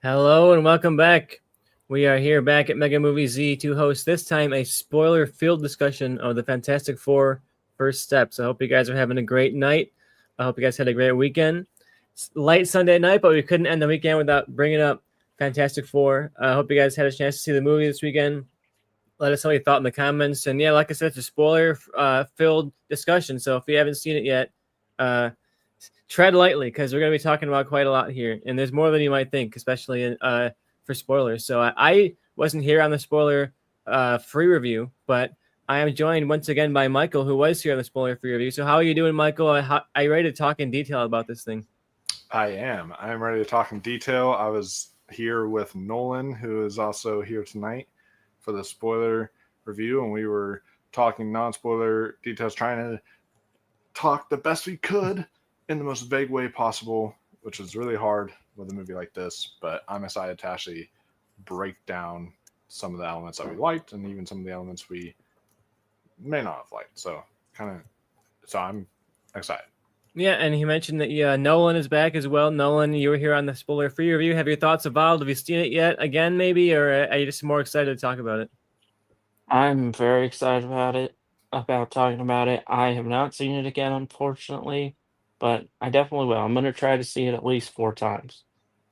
Hello and welcome back. We are here back at Mega Movie Z to host this time a spoiler-filled discussion of the Fantastic Four First Steps. I hope you guys are having a great night. I hope you guys had a great weekend. It's light Sunday night, but we couldn't end the weekend without bringing up Fantastic Four. I hope you guys had a chance to see the movie this weekend. Let us know what you thought in the comments. And yeah, like I said, it's a spoiler-filled discussion. So if you haven't seen it yet, tread lightly because we're going to be talking about quite a lot here, and there's more than you might think, especially for spoilers. So I wasn't here on the spoiler free review, but I am joined once again by Michael, who was here on the spoiler free review. So how are you doing, Michael? Are you ready to talk in detail about this thing? I am. I'm ready to talk in detail. I was here with Nolan, who is also here tonight for the spoiler review, and we were talking non-spoiler details, trying to talk the best we could in the most vague way possible, which is really hard with a movie like this. But I'm excited to actually break down some of the elements that we liked and even some of the elements we may not have liked. So I'm excited. Yeah, and he mentioned that Nolan is back as well. Nolan, you were here on the spoiler free review. Have your thoughts evolved? Have you seen it yet? Again, maybe, or are you just more excited to talk about it? I'm very excited about talking about it. I have not seen it again, unfortunately, but I definitely will. I'm going to try to see it at least 4 times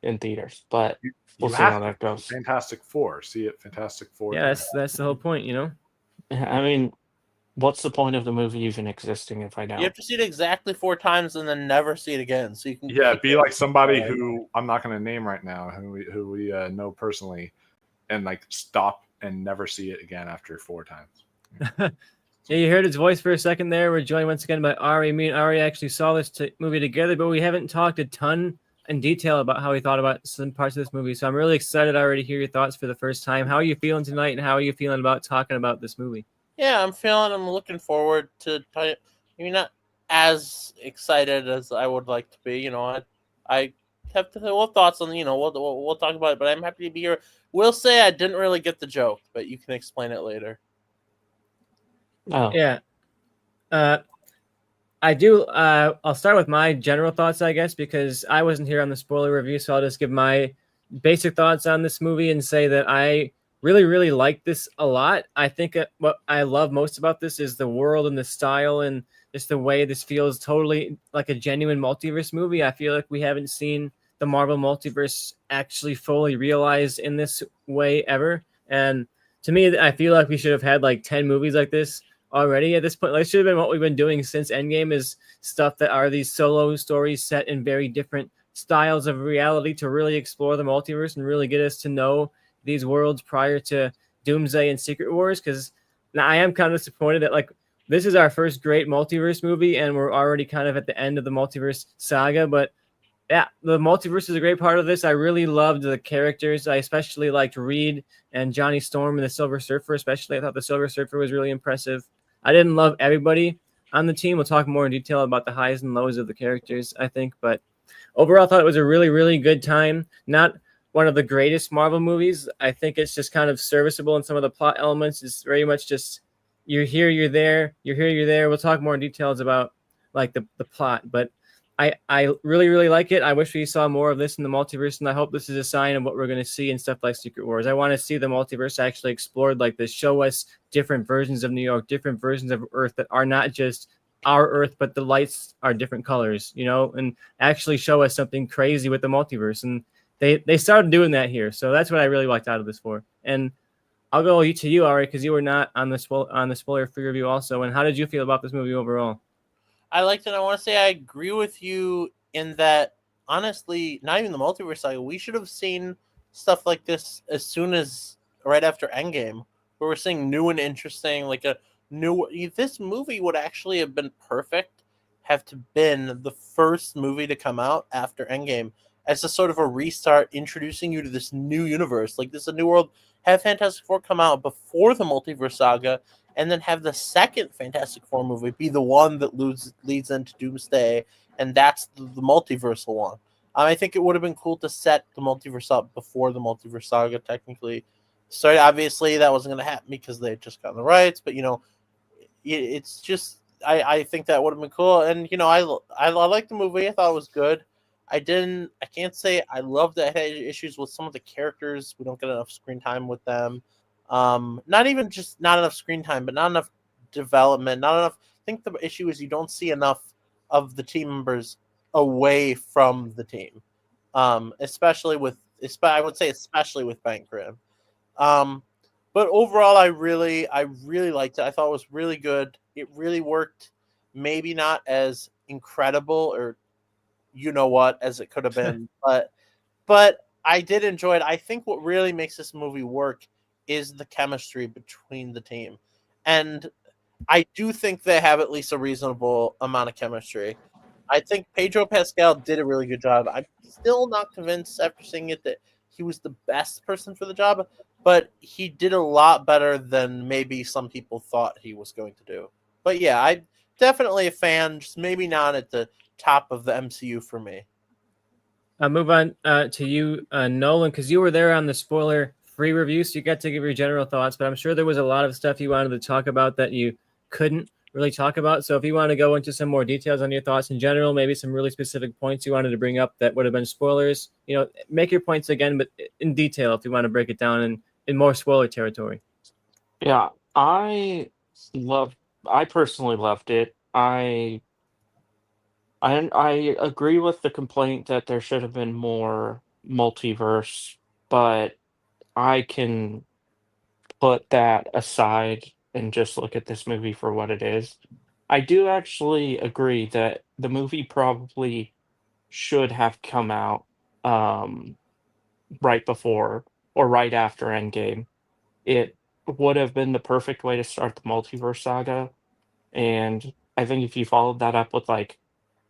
in theaters, but we'll You see how have that goes. Fantastic Four. See it, Fantastic Four. Yeah, that's the whole point, you know? I mean, what's the point of the movie even existing if I don't? You have to see it exactly 4 times and then never see it again. So you can be like somebody who I'm not going to name right now, who we know personally, and like stop and never see it again after 4 times. Yeah, you heard his voice for a second there. We're joined once again by Ari. Me and Ari actually saw this movie together, but we haven't talked a ton in detail about how we thought about some parts of this movie. So I'm really excited already to hear your thoughts for the first time. How are you feeling tonight, and how are you feeling about talking about this movie? Yeah, I'm looking forward to maybe not as excited as I would like to be. I have thoughts on we'll talk about it, but I'm happy to be here. We'll say I didn't really get the joke, but you can explain it later. Oh. Yeah. I do. I'll start with my general thoughts, I guess, because I wasn't here on the spoiler review, so I'll just give my basic thoughts on this movie and say that I really, really like this a lot. I think what I love most about this is the world and the style and just the way this feels totally like a genuine multiverse movie. I feel like we haven't seen the Marvel multiverse actually fully realized in this way ever. And to me, I feel like we should have had like 10 movies like this already at this point. Like, should have been what we've been doing since Endgame, is stuff that are these solo stories set in very different styles of reality to really explore the multiverse and really get us to know these worlds prior to Doomsday and Secret Wars. Because now I am kind of disappointed that like this is our first great multiverse movie and we're already kind of at the end of the multiverse saga. But yeah, the multiverse is a great part of this. I really loved the characters. I especially liked Reed and Johnny Storm and the Silver Surfer. Especially, I thought the Silver Surfer was really impressive. I didn't love everybody on the team. We'll talk more in detail about the highs and lows of the characters, I think. But overall, I thought it was a really, really good time. Not one of the greatest Marvel movies. I think it's just kind of serviceable in some of the plot elements. It's very much just you're here, you're there, you're here, you're there. We'll talk more in details about like the plot. But I really, really like it. I wish we saw more of this in the multiverse, and I hope this is a sign of what we're going to see in stuff like Secret Wars. I want to see the multiverse actually explored like this, show us different versions of New York, different versions of Earth that are not just our Earth, but the lights are different colors, you know, and actually show us something crazy with the multiverse. And they started doing that here. So that's what I really liked out of this for. And I'll go to you, Ari, because you were not on the spoiler free review also. And how did you feel about this movie overall? I liked it. I want to say I agree with you in that, honestly, not even the multiverse saga, we should have seen stuff like this as soon as right after Endgame, where we're seeing new and interesting, like a new. This movie would actually have been perfect, have to been the first movie to come out after Endgame as a sort of a restart, introducing you to this new universe, like this is a new world. Have Fantastic Four come out before the multiverse saga, and then have the second Fantastic Four movie be the one that leads into Doomsday, and that's the multiversal one. I think it would have been cool to set the multiverse up before the multiverse saga technically started. Obviously, that wasn't going to happen because they had just gotten the rights, but, it's just, I think that would have been cool. And, I like the movie. I thought it was good. I can't say I love that I had issues with some of the characters. We don't get enough screen time with them. Not even just not enough screen time, but not enough development. Not enough. I think the issue is you don't see enough of the team members away from the team. Especially with, I would say especially with Bank Grim. But overall, I really liked it. I thought it was really good. It really worked. Maybe not as incredible or as it could have been, but I did enjoy it. I think what really makes this movie work is the chemistry between the team, and I do think they have at least a reasonable amount of chemistry. I think Pedro Pascal did a really good job. I'm still not convinced after seeing it that he was the best person for the job, but he did a lot better than maybe some people thought he was going to do. But yeah, I'm definitely a fan, just maybe not at the top of the MCU for me. I'll move on to you, Nolan, because you were there on the spoiler-free review, so you got to give your general thoughts. But I'm sure there was a lot of stuff you wanted to talk about that you couldn't really talk about. So if you want to go into some more details on your thoughts in general, maybe some really specific points you wanted to bring up that would have been spoilers, make your points again, but in detail if you want to break it down in more spoiler territory. Yeah, I personally loved it. I agree with the complaint that there should have been more multiverse, but I can put that aside and just look at this movie for what it is. I do actually agree that the movie probably should have come out um, right before or right after Endgame. It would have been the perfect way to start the multiverse saga, and I think if you followed that up with like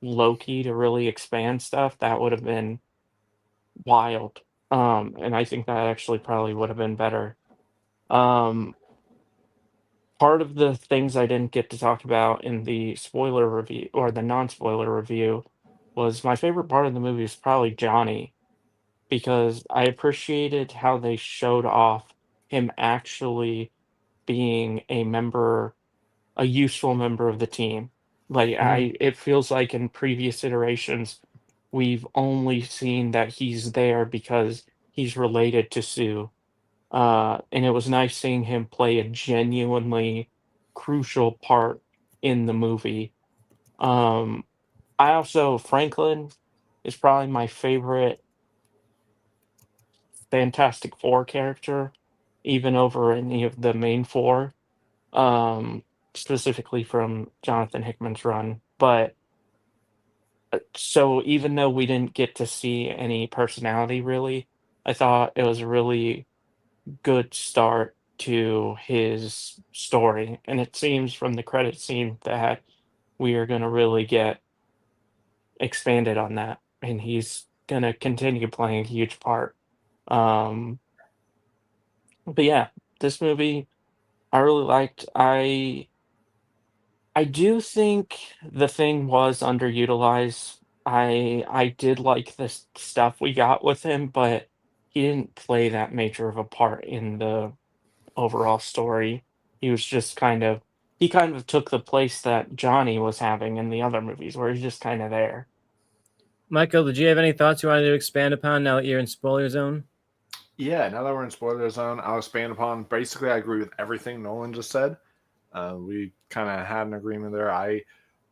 Loki to really expand stuff, that would have been wild. And I think that actually probably would have been better. Um, Part of the things I didn't get to talk about in the spoiler review or the non-spoiler review was my favorite part of the movie is probably Johnny, because I appreciated how they showed off him actually being a useful member of the team. Like it feels like in previous iterations, we've only seen that he's there because he's related to Sue. And it was nice seeing him play a genuinely crucial part in the movie. Um, I also Franklin is probably my favorite Fantastic Four character, even over any of the main four, specifically from Jonathan Hickman's run. But so even though we didn't get to see any personality really, I thought it was a really good start to his story. And it seems from the credit scene that we are going to really get expanded on that. And he's going to continue playing a huge part. Um, but yeah, this movie I really liked. I do think the thing was underutilized. I did like the stuff we got with him, but he didn't play that major of a part in the overall story. He was just he kind of took the place that Johnny was having in the other movies, where he's just kind of there. Michael, did you have any thoughts you wanted to expand upon now that you're in spoiler zone? Yeah, now that we're in spoiler zone, I'll expand upon. Basically, I agree with everything Nolan just said. We kind of had an agreement there. I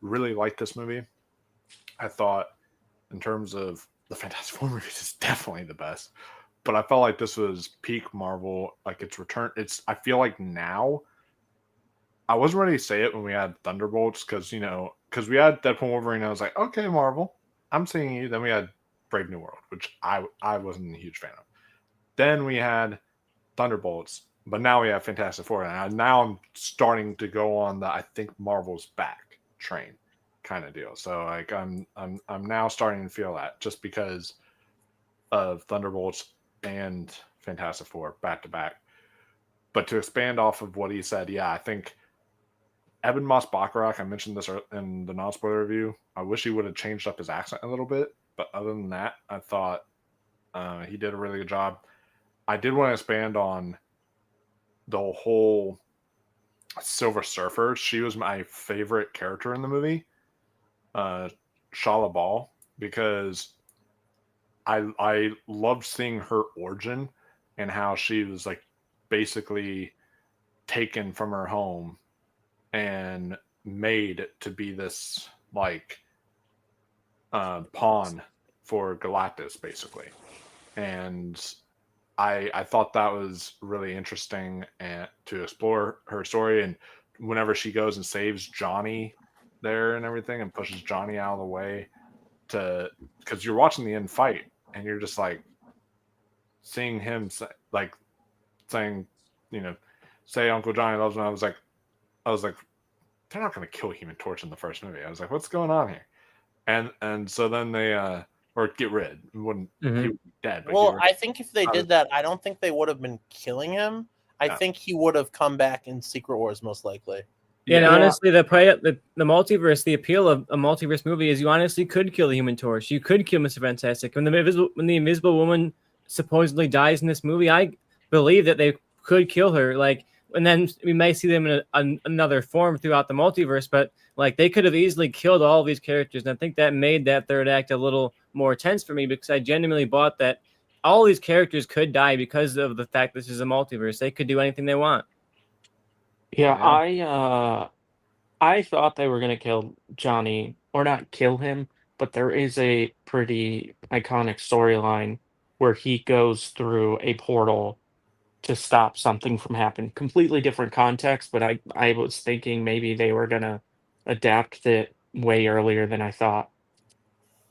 really liked this movie. I thought, in terms of the Fantastic Four movies, it's definitely the best. But I felt like this was peak Marvel, like its return. I feel like now, I wasn't ready to say it when we had Thunderbolts because we had Deadpool and Wolverine. I was like, okay, Marvel, I'm seeing you. Then we had Brave New World, which I wasn't a huge fan of. Then we had Thunderbolts, but now we have Fantastic Four, and now I'm starting to go on the I think Marvel's back train kind of deal. So like I'm now starting to feel that just because of Thunderbolts and Fantastic Four back to back. But to expand off of what he said, yeah, I think Eben Moss Bacharach, I mentioned this in the non-spoiler review. I wish he would have changed up his accent a little bit, but other than that, I thought he did a really good job. I did want to expand on the whole Silver Surfer. She was my favorite character in the movie, Shala Ball, because I loved seeing her origin and how she was like basically taken from her home and made to be this like pawn for Galactus, basically. And I thought that was really interesting and to explore her story. And whenever she goes and saves Johnny there and everything and pushes Johnny out of the way to because you're watching the end fight and you're just like seeing him like saying, you know, say Uncle Johnny loves me. I was like, they're not going to kill Human Torch in the first movie. I was like, what's going on here? And so then they or get rid. Wouldn't he would be dead? But well, I think if they did that, I don't think they would have been killing him. I think he would have come back in Secret Wars most likely. Yeah, and honestly, the multiverse, the appeal of a multiverse movie is you honestly could kill the Human Torch. You could kill Mr. Fantastic. When the Invisible Woman supposedly dies in this movie, I believe that they could kill her. Like, and then we may see them in another form throughout the multiverse, but like they could have easily killed all of these characters. And I think that made that third act a little more tense for me because I genuinely bought that all these characters could die because of the fact this is a multiverse. They could do anything they want. Yeah, I thought they were gonna kill Johnny, or not kill him, but there is a pretty iconic storyline where he goes through a portal to stop something from happening. Completely different context, but I was thinking maybe they were gonna adapt it way earlier than I thought.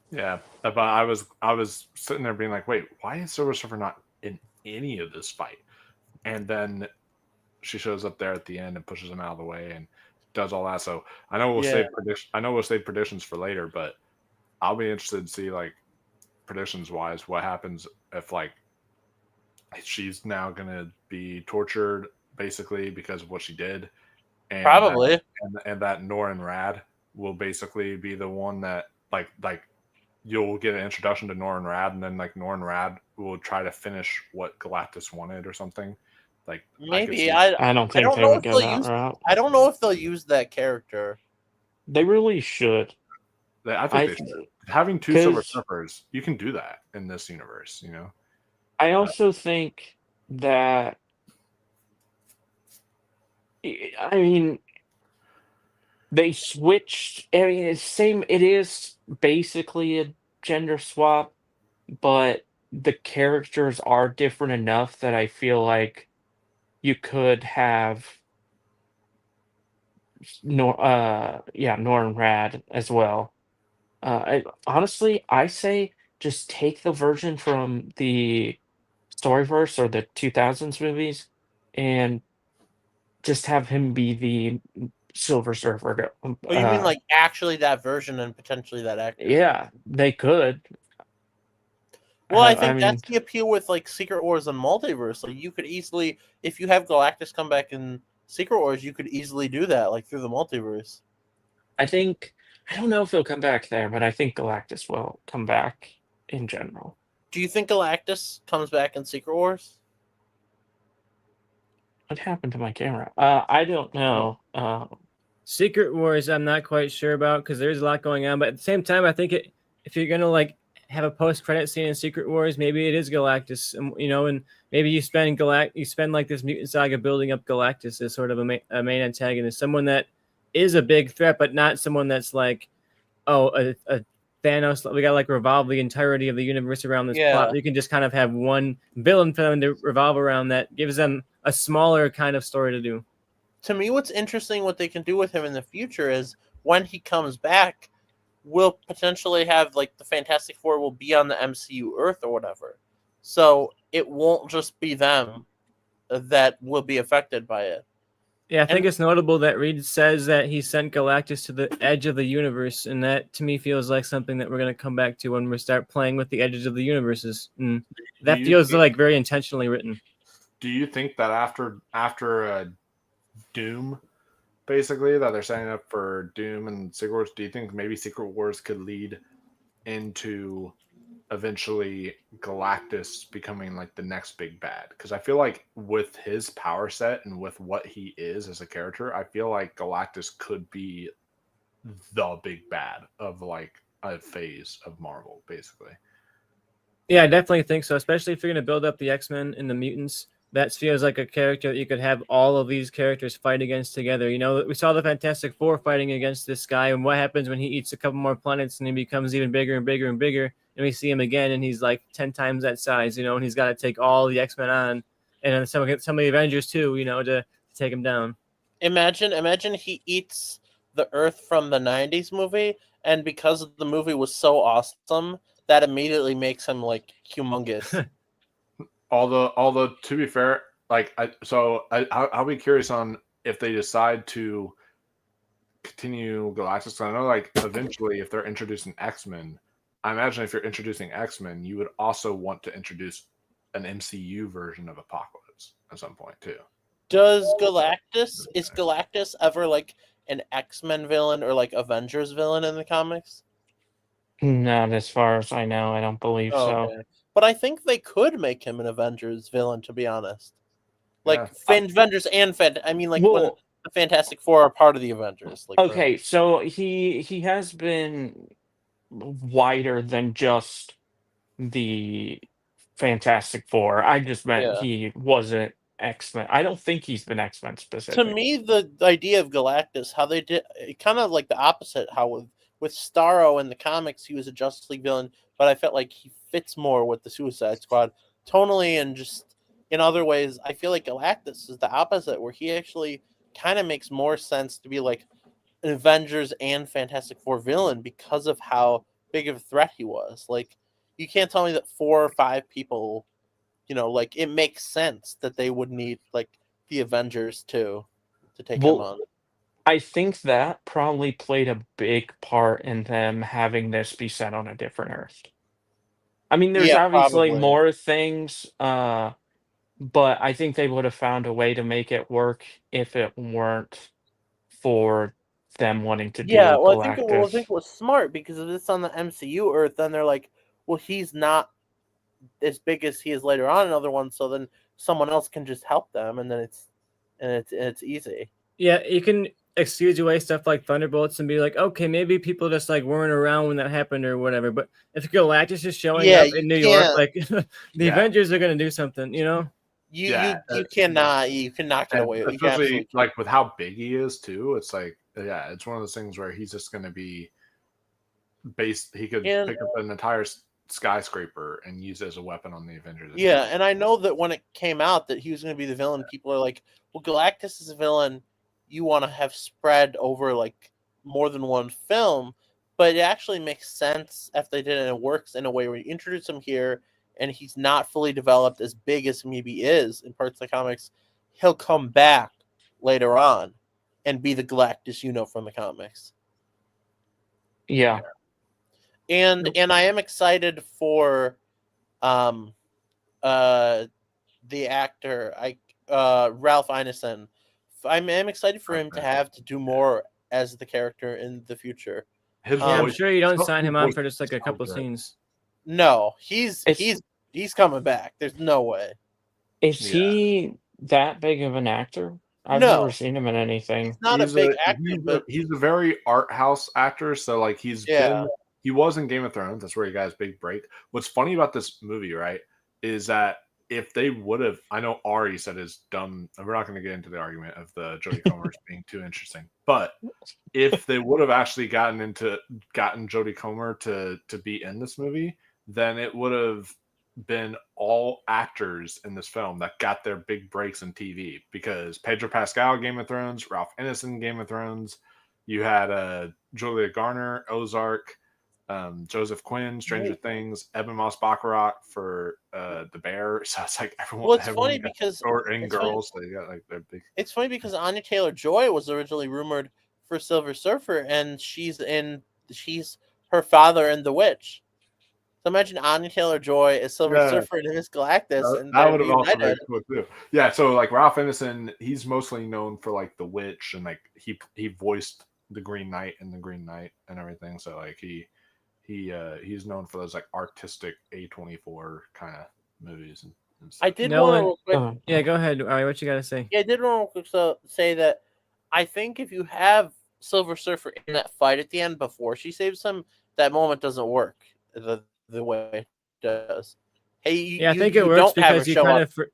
Yeah, but I was sitting there being like, wait, why is Silver Surfer not in any of this fight? And then she shows up there at the end and pushes him out of the way and does all that. So I know we'll save predictions for later, but I'll be interested to see like predictions wise what happens if like she's now gonna be tortured basically because of what she did, and Probably. and that Norrin Rad will basically be the one that like you'll get an introduction to Norrin Rad, and then like Norrin Rad will try to finish what Galactus wanted or something. Like maybe I don't think they would go that route. I don't know if they'll use that character. They really should. I think they should. Having two Silver Surfers, you can do that in this universe. You know. I also think that. I mean, they switched. I mean, it's same. It is basically a gender swap, but the characters are different enough that I feel like you could have Norrin Rad as well. Honestly, I say just take the version from the Storyverse or the 2000s movies and just have him be the Silver Surfer. Oh, you mean like actually that version and potentially that actor? Yeah, they could. Well, I think that's the appeal with like Secret Wars and Multiverse. Like you could easily, if you have Galactus come back in Secret Wars, you could easily do that like through the multiverse. I don't know if he'll come back there, but I think Galactus will come back in general. Do you think Galactus comes back in Secret Wars? What happened to my camera? I don't know. Secret Wars, I'm not quite sure about because there's a lot going on. But at the same time, I think if you're gonna like have a post-credit scene in Secret Wars, maybe it is Galactus, and maybe you spend like this mutant saga building up Galactus as sort of a main antagonist, someone that is a big threat, but not someone that's like, a Thanos. We got to like revolve the entirety of the universe around this plot. You can just kind of have one villain for them to revolve around that gives them a smaller kind of story to do. To me, what's interesting, what they can do with him in the future is when he comes back, we'll potentially have like the Fantastic Four will be on the MCU Earth or whatever. So it won't just be them that will be affected by it. Yeah, I think it's notable that Reed says that he sent Galactus to the edge of the universe, and that to me feels like something that we're going to come back to when we start playing with the edges of the universes. And that feels like very intentionally written. Do you think that after Doom, basically, that they're setting up for Doom and Secret Wars, do you think maybe Secret Wars could lead into eventually Galactus becoming like the next big bad? Because I feel like with his power set and with what he is as a character, I feel like Galactus could be the big bad of like a phase of Marvel, basically. Yeah, I definitely think so. Especially if you're going to build up the X-Men and the mutants, that feels like a character that you could have all of these characters fight against together. You know, we saw the Fantastic Four fighting against this guy, and what happens when he eats a couple more planets and he becomes even bigger and bigger and bigger, and we see him again, and he's like 10 times that size. You know, and he's got to take all the X-Men on, and then some of the Avengers too. You know, to take him down. Imagine he eats the Earth from the '90s movie, and because the movie was so awesome, that immediately makes him like humongous. Although to be fair, like I'll be curious on if they decide to continue Galactus. So I know, like, eventually, if they're introducing X-Men, I imagine if you're introducing X-Men, you would also want to introduce an MCU version of Apocalypse at some point too. Is Galactus ever like an X-Men villain or like Avengers villain in the comics? Not as far as I know. I don't believe so. Okay. But I think they could make him an Avengers villain, to be honest. Like Yeah. Avengers and I mean, like when Well, the Fantastic Four are part of the Avengers. Like okay, so he has been wider than just the Fantastic Four. I just meant Yeah. he wasn't X-Men. I don't think he's been X-Men To specific. me, the idea of Galactus, how they did, kind of like the opposite. How with Starro in the comics, he was a Justice League villain, but I felt like he fits more with the Suicide Squad tonally and just in other ways. I feel like Galactus is the opposite, where he actually kind of makes more sense to be like an Avengers and Fantastic Four villain because of how big of a threat he was. Like, you can't tell me that 4 or 5 people, like, it makes sense that they would need like the Avengers to take him on. Well, I think that probably played a big part in them having this be set on a different Earth. I mean, there's Yeah, obviously probably. more things, but I think they would have found a way to make it work if it weren't for them wanting to Yeah, do well, I think Galactus. it was smart because if it's on the MCU Earth, then they're like, well, he's not as big as he is later on in other ones, so then someone else can just help them, and then it's easy. Yeah, you can excuse away stuff like Thunderbolts and be like, okay, maybe people just like weren't around when that happened or whatever. But if Galactus is showing Yeah, up you in New York, can't. like the Yeah. Avengers are gonna do something, you know? You cannot get And away. You especially absolutely can't. like with how big he is too, it's like, yeah, it's one of those things where he's just going to be based. He could And pick up an entire skyscraper and use it as a weapon on the Avengers. yeah, and I know that when it came out that he was going to be the villain, people are like, well, Galactus is a villain you want to have spread over like more than one film, but it actually makes sense if they did it and it works in a way where you introduce him here and he's not fully developed as big as maybe is in parts of the comics. He'll come back later on and be the Galactus from the comics. Yeah. And I am excited for the actor Ralph Ineson. I'm excited for him to have to do more as the character in the future. His Yeah, I'm voice, sure you don't his sign him on voice for just like is a so couple good. scenes. No, he's It's- he's coming back. There's no way. Is Yeah. he that big of an actor? I've No. never seen him in anything. He's not a big actor, but he's a very art house actor. So like he was in Game of Thrones. That's where he got his big break. What's funny about this movie, right, is that if they would have, I know Ari said is dumb. We're not going to get into the argument of the Jodie Comer being too interesting, but if they would have actually gotten Jodie Comer to be in this movie, then it would have been all actors in this film that got their big breaks in TV, because Pedro Pascal, Game of Thrones, Ralph Ineson, Game of Thrones, you had Julia Garner, Ozark, Joseph Quinn, Stranger Things, Ebon Moss-Baccarat for The Bear. So it's like everyone. well, it's everyone funny got, because or in it's girls, they got like their big. It's funny because Anya Taylor-Joy was originally rumored for Silver Surfer, and she's her father in The Witch. So imagine Anya Taylor-Joy as Silver Surfer and his Galactus, and That they're would have also been reunited. cool too. Yeah, so like Ralph Ineson, he's mostly known for like The Witch, and like he voiced the Green Knight in the Green Knight and everything. So like he's known for those like artistic A24 kind of movies and stuff. I did want to Uh, Yeah, go ahead. All right, what you gotta say? Yeah, I did want to say that I think if you have Silver Surfer in that fight at the end before she saves him, that moment doesn't work the way does. Hey, Yeah, I think it you works don't have her because you show kind up. of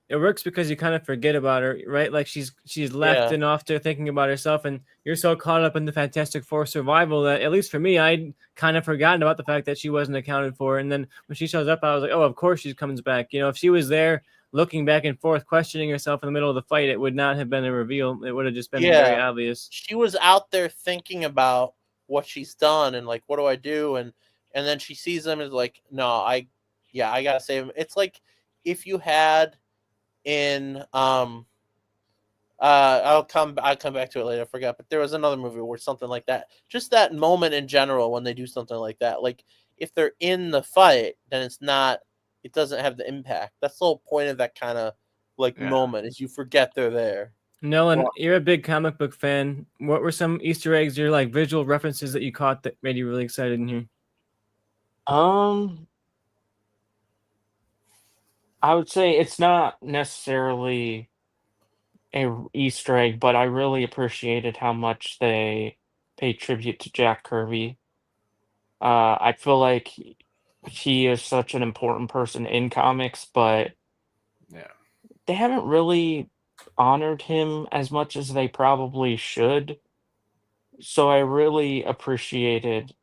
it works because you kind of forget about her, right? Like she's left Yeah. and off to thinking about herself, and you're so caught up in the Fantastic Four survival that, at least for me, I'd kind of forgotten about the fact that she wasn't accounted for. And then when she shows up, I was like, oh, of course she comes back. You know, if she was there looking back and forth, questioning herself in the middle of the fight, it would not have been a reveal. It would have just been very Yeah. obvious. She was out there thinking about what she's done and like, what do I do? And then she sees them and is like, no, I gotta save him. It's like if you had in I'll come back to it later. I forgot, but there was another movie where something like that. Just that moment in general when they do something like that. Like if they're in the fight, then it's not. It doesn't have the impact. That's the whole point of that kind of like moment is you forget they're there. Nolan, you're a big comic book fan. What were some Easter eggs or like visual references that you caught that made you really excited in here? I would say it's not necessarily a Easter egg, but I really appreciated how much they paid tribute to Jack Kirby. I feel like he is such an important person in comics, but Yeah. they haven't really honored him as much as they probably should. So I really appreciated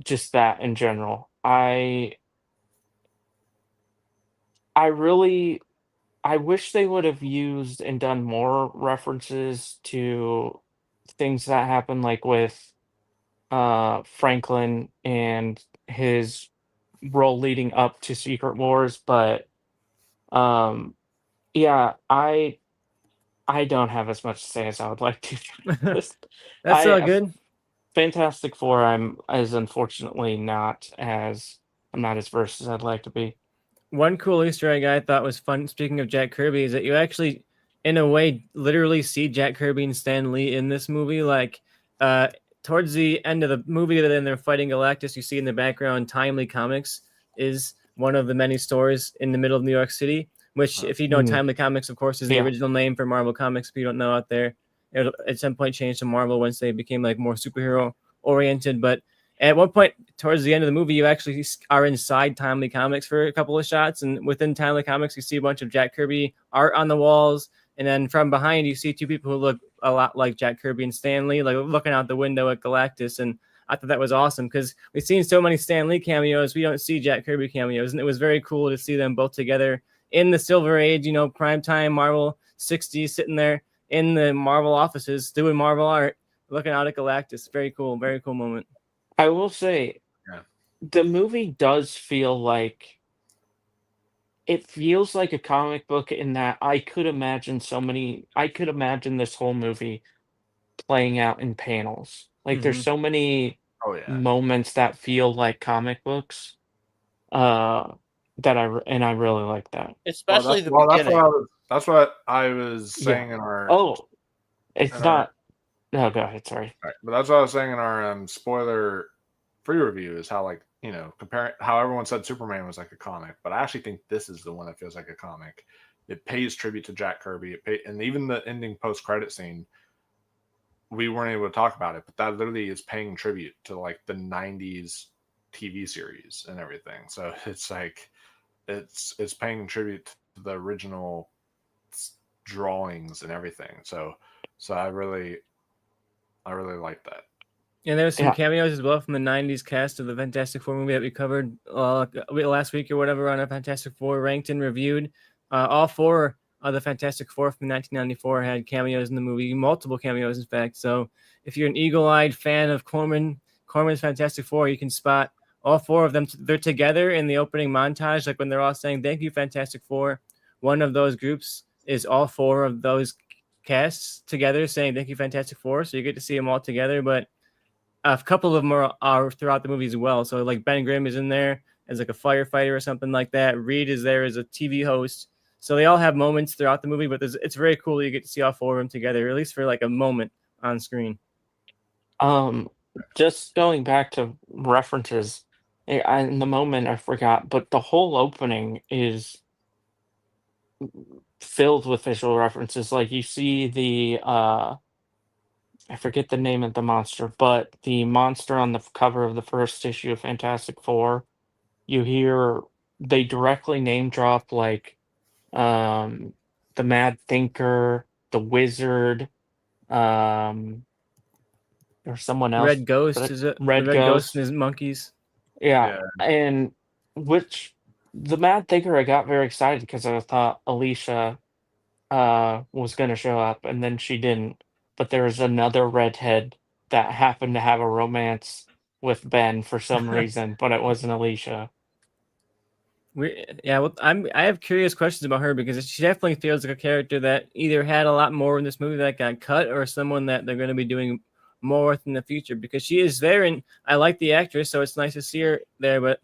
just that in general. I I wish they would have used and done more references to things that happened, like with Franklin and his role leading up to Secret Wars, but um yeah, I don't have as much to say as I would like to. Just- That's I all good. Fantastic Four, I'm as unfortunately not as I'm not as versed as I'd like to be. One cool Easter egg I thought was fun, speaking of Jack Kirby, is that you actually, in a way, literally see Jack Kirby and Stan Lee in this movie. Like, uh, towards the end of the movie, then they're fighting Galactus. You see in the background, Timely Comics is one of the many stores in the middle of New York City. Which, if you know, Mhm. Timely Comics, of course, is the Yeah. original name for Marvel Comics. If you don't know out there, it at some point changed to Marvel once they became like more superhero oriented. But at one point, towards the end of the movie, you actually are inside Timely Comics for a couple of shots, and within Timely Comics, you see a bunch of Jack Kirby art on the walls, and then from behind, you see two people who look a lot like Jack Kirby and Stan Lee, like looking out the window at Galactus. And I thought that was awesome because we've seen so many Stan Lee cameos, we don't see Jack Kirby cameos, and it was very cool to see them both together in the Silver Age, you know, primetime Marvel 60s, sitting there in the Marvel offices doing Marvel art, looking out at Galactus. Very cool moment. I will say Yeah. the movie does feel like it feels like a comic book in that I could imagine this whole movie playing out in panels. Like there's Mhm. so many Oh yeah. moments that feel like comic books. Uh that I really like that. Especially the That's beginning. that's what I was Yeah. saying in our Oh, it's in our not no, go ahead, sorry. right, but that's what I was saying in our spoiler free review is how, like, you know, comparing how everyone said Superman was like a comic, but I actually think this is the one that feels like a comic. It pays tribute to Jack Kirby. And even the ending post credit scene, we weren't able to talk about it, but that literally is paying tribute to like the '90s TV series and everything. So it's like it's paying tribute to the original drawings and everything. So I really like that. And there was some Yeah. cameos as well from the '90s cast of the Fantastic Four movie that we covered last week or whatever on our Fantastic Four ranked and reviewed. All four of the Fantastic Four from 1994 had cameos in the movie, multiple cameos, in fact. So if you're an eagle-eyed fan of Corman's Fantastic Four, you can spot all four of them. They're together in the opening montage, like when they're all saying "Thank you, Fantastic Four." One of those groups is all four of those casts together saying "Thank you, Fantastic Four." So you get to see them all together, but a couple of them are throughout the movie as well. So like Ben Grimm is in there as like a firefighter or something like that. Reed is there as a TV host. So they all have moments throughout the movie, but it's very cool you get to see all four of them together, at least for like a moment on screen. Just going back to references, in the moment I forgot, but the whole opening is filled with visual references. Like you see the I forget the name of the monster, but the monster on the cover of the first issue of Fantastic Four, you hear they directly name drop like the Mad Thinker, the Wizard, um, or someone else. Red Ghost is it? The Red Red Ghost Ghost. and his monkeys. Yeah, Yeah. and which the Mad Thinker, I got very excited because I thought Alicia was gonna show up, and then she didn't. But there was another redhead that happened to have a romance with Ben for some reason, but it wasn't Alicia. Well, I have curious questions about her because she definitely feels like a character that either had a lot more in this movie that got cut, or someone that they're going to be doing more with in the future. Because she is there, and I like the actress, so it's nice to see her there. But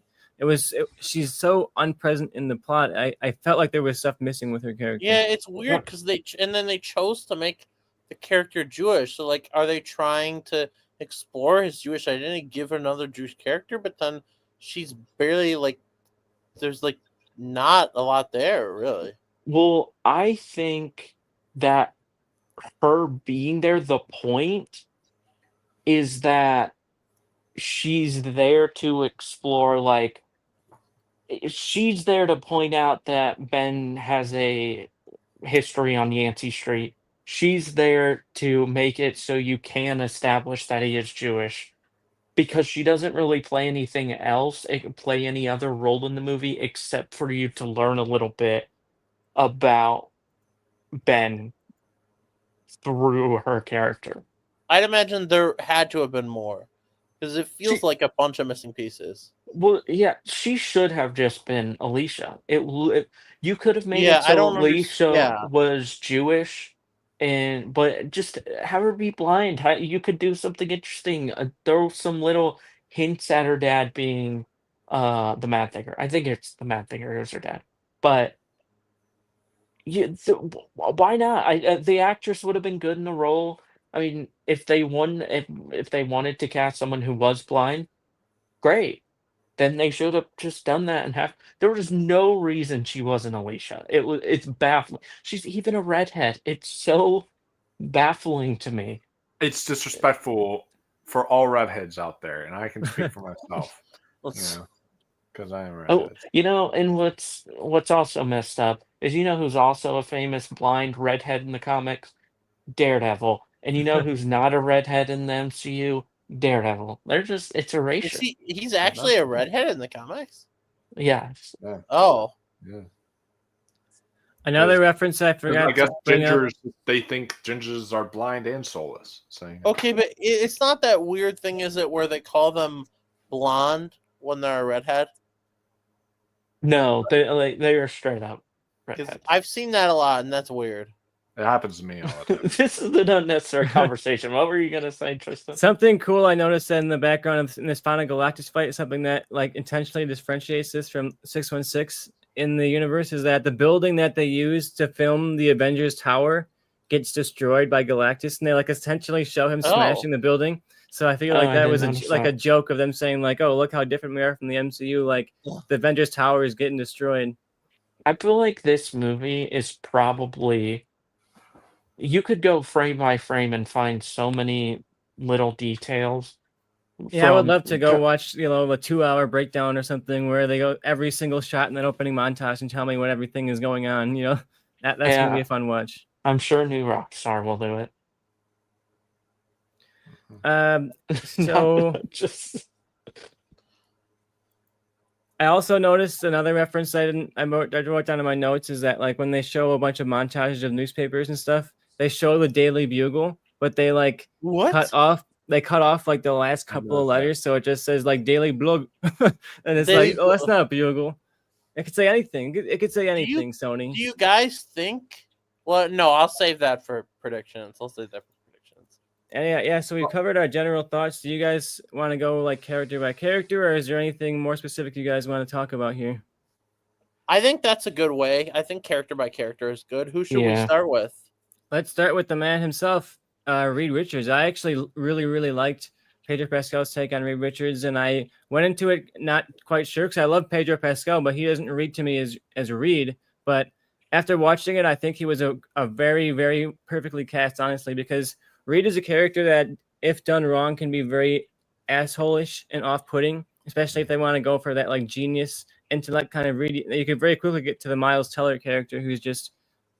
she's so unpresent in the plot. I felt like there was stuff missing with her character. Yeah, it's weird because they chose to make the character Jewish. So like, are they trying to explore his Jewish identity, give her another Jewish character? But then she's barely like, there's like not a lot there really. Well, I think that her being there, the point is that she's there to explore, like, she's there to point out that Ben has a history on Yancey Street. She's there to make it so you can establish that he is Jewish. Because she doesn't really play anything else, it can play any other role in the movie except for you to learn a little bit about Ben through her character. I'd imagine there had to have been more because it feels like a bunch of missing pieces. Well, yeah, she should have just been Alicia. You could have made Yeah, it so I don't Alicia yeah. was Jewish, but just have her be blind. You could do something interesting. Throw some little hints at her dad being the Mad Thinker. I think it's the Mad Thinker who's her dad, but why not? The actress would have been good in the role. I mean, if they wanted to cast someone who was blind, great. Then they should have just done that and have. There was no reason she wasn't Alicia. It's baffling. She's even a redhead. It's so baffling to me. It's disrespectful for all redheads out there, and I can speak for myself. Because I am redhead. Oh, and what's also messed up is who's also a famous blind redhead in the comics? Daredevil. And who's not a redhead in the MCU? Daredevil. It's erasure. He's actually a redhead in the comics? Yes. Yeah. Oh. Yeah. Another reference I forgot. I guess gingers, they think gingers are blind and soulless. So, okay, but it's not that weird thing, is it, where they call them blonde when they're a redhead? No, they are straight up redhead. I've seen that a lot, and that's weird. It happens to me all the time. This is an unnecessary conversation. What were you gonna say, Tristan? Something cool I noticed in the background in this final Galactus fight, something that like intentionally differentiates this from 616 in the universe, is that the building that they use to film the Avengers Tower gets destroyed by Galactus, and they like essentially show him smashing the building. So I feel like that was a joke of them saying like, "Oh, look how different we are from the MCU." Like the Avengers Tower is getting destroyed. I feel like this movie is probably. You could go frame by frame and find so many little details. Yeah, I would love to go watch, a 2-hour breakdown or something where they go every single shot in that opening montage and tell me what everything is going on. That's gonna be a fun watch. I'm sure New Rockstar will do it. So I also noticed another reference I wrote down in my notes is that like when they show a bunch of montages of newspapers and stuff, they show the Daily Bugle, but they like cut off like the last couple of letters, so it just says like Daily Blug, and it's Daily like, oh, that's not a bugle. It could say anything. It could say anything. Sony. Do you guys think? Well, no, I'll save that for predictions. And yeah. So we covered our general thoughts. Do you guys want to go like character by character, or is there anything more specific you guys want to talk about here? I think that's a good way. I think character by character is good. Who should we start with? Let's start with the man himself, Reed Richards. I actually really, really liked Pedro Pascal's take on Reed Richards, and I went into it not quite sure because I love Pedro Pascal, but he doesn't read to me as Reed. But after watching it, I think he was a very, very perfectly cast, honestly, because Reed is a character that, if done wrong, can be very asshole-ish and off-putting. especially if they want to go for that like genius intellect kind of read. You could very quickly get to the Miles Teller character, who's just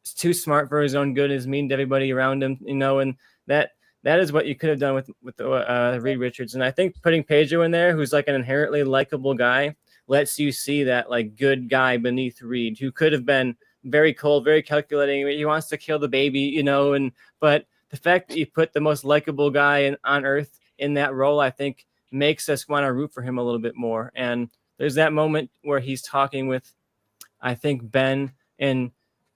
too smart for his own good, is mean to everybody around him, and that is what you could have done with Reed Richards. And I think putting Pedro in there, who's like an inherently likable guy, lets you see that like good guy beneath Reed, who could have been very cold, very calculating. He wants to kill the baby, but the fact that you put the most likable guy on earth in that role, I think makes us want to root for him a little bit more. And there's that moment where he's talking with, I think, Ben, and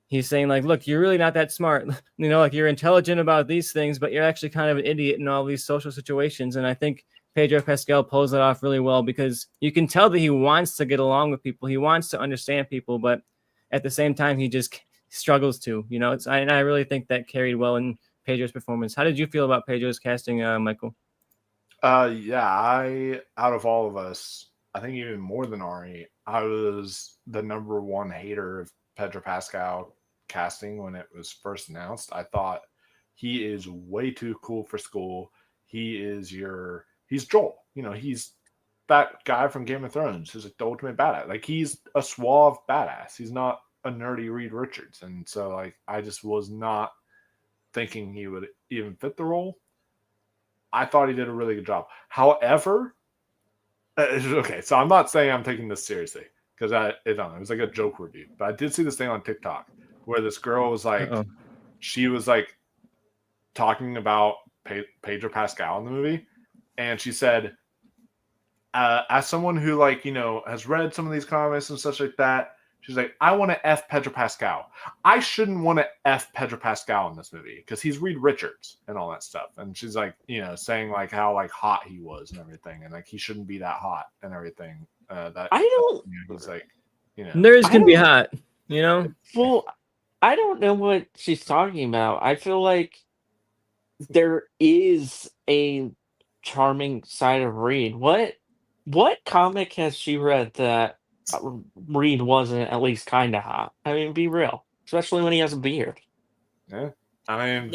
he's saying like, look, you're really not that smart. Like you're intelligent about these things, but you're actually kind of an idiot in all these social situations. And I think Pedro Pascal pulls that off really well, because you can tell that he wants to get along with people. He wants to understand people, but at the same time, he just struggles to, and I really think that carried well in Pedro's performance. How did you feel about Pedro's casting, Michael? Yeah, out of all of us, I think even more than Ari, I was the number one hater of Pedro Pascal casting when it was first announced. I thought he is way too cool for school. He's Joel. He's that guy from Game of Thrones who's like the ultimate badass. Like he's a suave badass. He's not a nerdy Reed Richards. And so like I just was not thinking he would even fit the role. I thought he did a really good job. However, okay, so I'm not saying I'm taking this seriously, because it was like a joke review. But I did see this thing on TikTok where this girl was like, she was like talking about Pedro Pascal in the movie, and she said, as someone who has read some of these comics and such like that, she's like, I want to F Pedro Pascal. I shouldn't want to F Pedro Pascal in this movie because he's Reed Richards and all that stuff. And she's like, saying like how like hot he was and everything, and like he shouldn't be that hot and everything. He's like, nerds can be hot, Well, I don't know what she's talking about. I feel like there is a charming side of Reed. What comic has she read that Reed wasn't at least kind of hot? I mean, be real, especially when he has a beard. Yeah, I mean,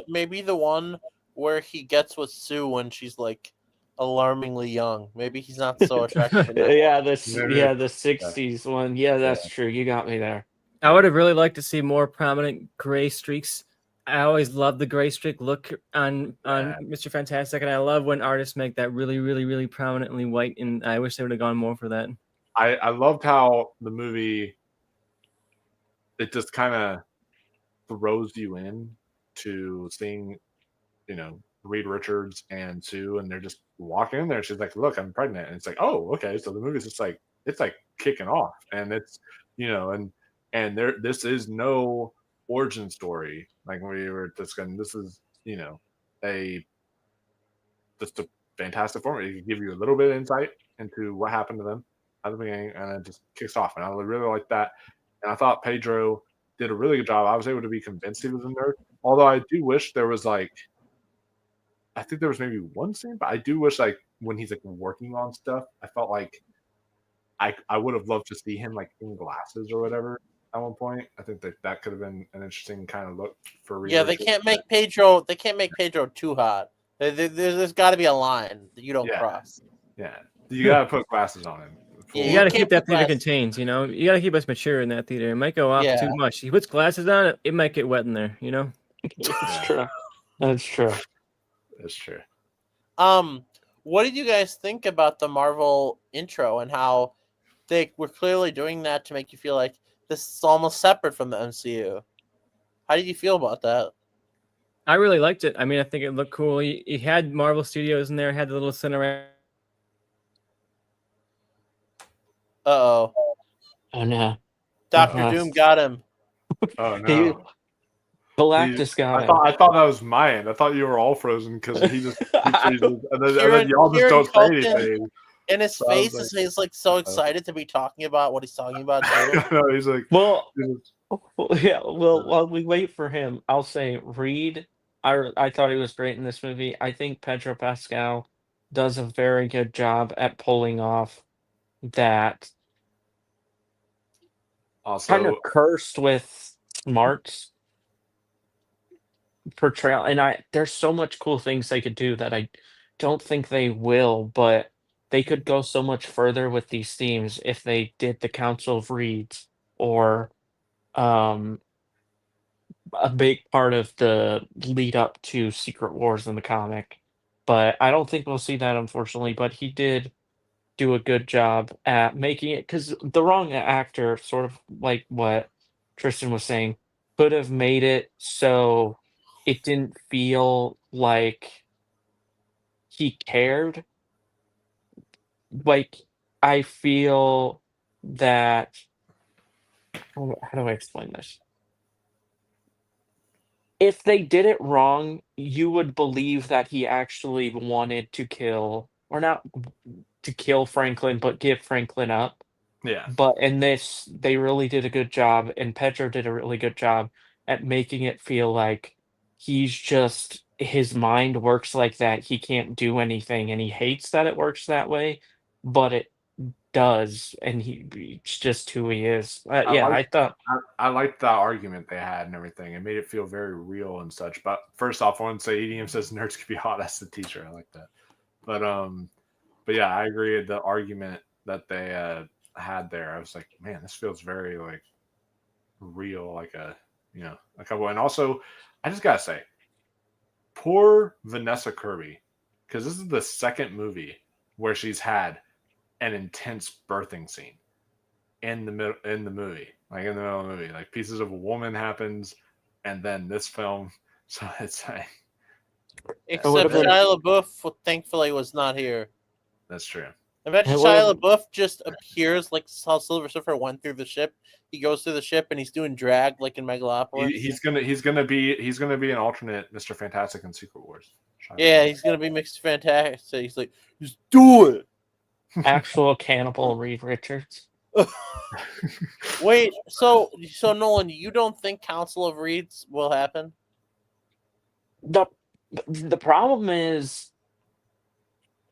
maybe the one where he gets with Sue when she's like alarmingly young. Maybe he's not so attractive. Yeah, the 60s one. Yeah, that's true. You got me there. I would have really liked to see more prominent gray streaks. I always love the gray streak look on Mr. Fantastic, and I love when artists make that really, really, really prominently white, and I wish they would have gone more for that. I loved how the movie, it just kind of throws you in to seeing, Reed Richards and Sue, and they're just walking in there. She's like, look, I'm pregnant. And it's like, oh, okay. So the movie's just like, it's like kicking off, and it's, and this is no origin story. Like we were discussing, this is, just a fantastic format. It can give you a little bit of insight into what happened to them at the beginning, and it just kicks off. And I really like that. And I thought Pedro did a really good job. I was able to be convinced he was a nerd. Although I do wish there was I think there was maybe one scene, but I do wish when he's working on stuff, I felt like I would have loved to see him in glasses or whatever at one point. I think that could have been an interesting kind of look for Reed. Yeah, they can't make Pedro too hot. There's got to be a line that you don't cross. Yeah, you got to put glasses on him. You got to keep that theater contained. You got to keep us mature in that theater. It might go off too much. He puts glasses on, it might get wet in there. That's true. That's true. That's true. What did you guys think about the Marvel intro and how they were clearly doing that to make you feel like this is almost separate from the MCU? How did you feel about that? I really liked it. I mean, I think it looked cool. He had Marvel Studios in there, had the little cinematic. Uh-oh. Oh, no. Dr. Doom got him. Oh, no. Galactus got him. I thought that was my end. I thought you were all frozen because he just and then y'all just don't say anything. And his face is so excited to be talking about what he's talking about. No, he's like, while we wait for him, I'll say Reed, I thought he was great in this movie. I think Pedro Pascal does a very good job at pulling off that also kind of cursed with smarts portrayal. And there's so much cool things they could do that I don't think they will, but they could go so much further with these themes if they did the Council of Reeds or um, a big part of the lead up to Secret Wars in the comic. But I don't think we'll see that, unfortunately. But he did do a good job at making it, because the wrong actor, sort of like what Tristan was saying, could have made it so it didn't feel like he cared. Like, I feel that, how do I explain this? If they did it wrong, you would believe that he actually wanted to kill, or not to kill Franklin, but give Franklin up. Yeah. But in this, they really did a good job, and Pedro did a really good job at making it feel like he's just, his mind works like that. He can't do anything, and he hates that it works that way, but it does, and it's just who he is. I Yeah, like I thought I liked the argument they had and everything. It made it feel very real and such. But first off, I want to say EDM says nerds could be hot as the teacher. I like that. But yeah, I agree with the argument that they had there. I was like, man, this feels very like real, like a couple. And also, I just gotta say, poor Vanessa Kirby, because this is the second movie where she's had an intense birthing scene in the middle like in the middle of the movie. Like Pieces of a Woman happens, and then this film. So it's like Except been- Shia LaBeouf, thankfully, was not here. that's true. Imagine It Shia would've- LaBeouf just appears like how Silver Surfer went through the ship. He goes through the ship and he's doing drag like in Megalopolis. He's gonna be an alternate Mr. Fantastic in Secret Wars. Yeah, he's gonna be Mr. Fantastic. He's like, just do it. actual cannibal Reed Richards. Wait, so Nolan, you don't think Council of Reeds will happen? The problem is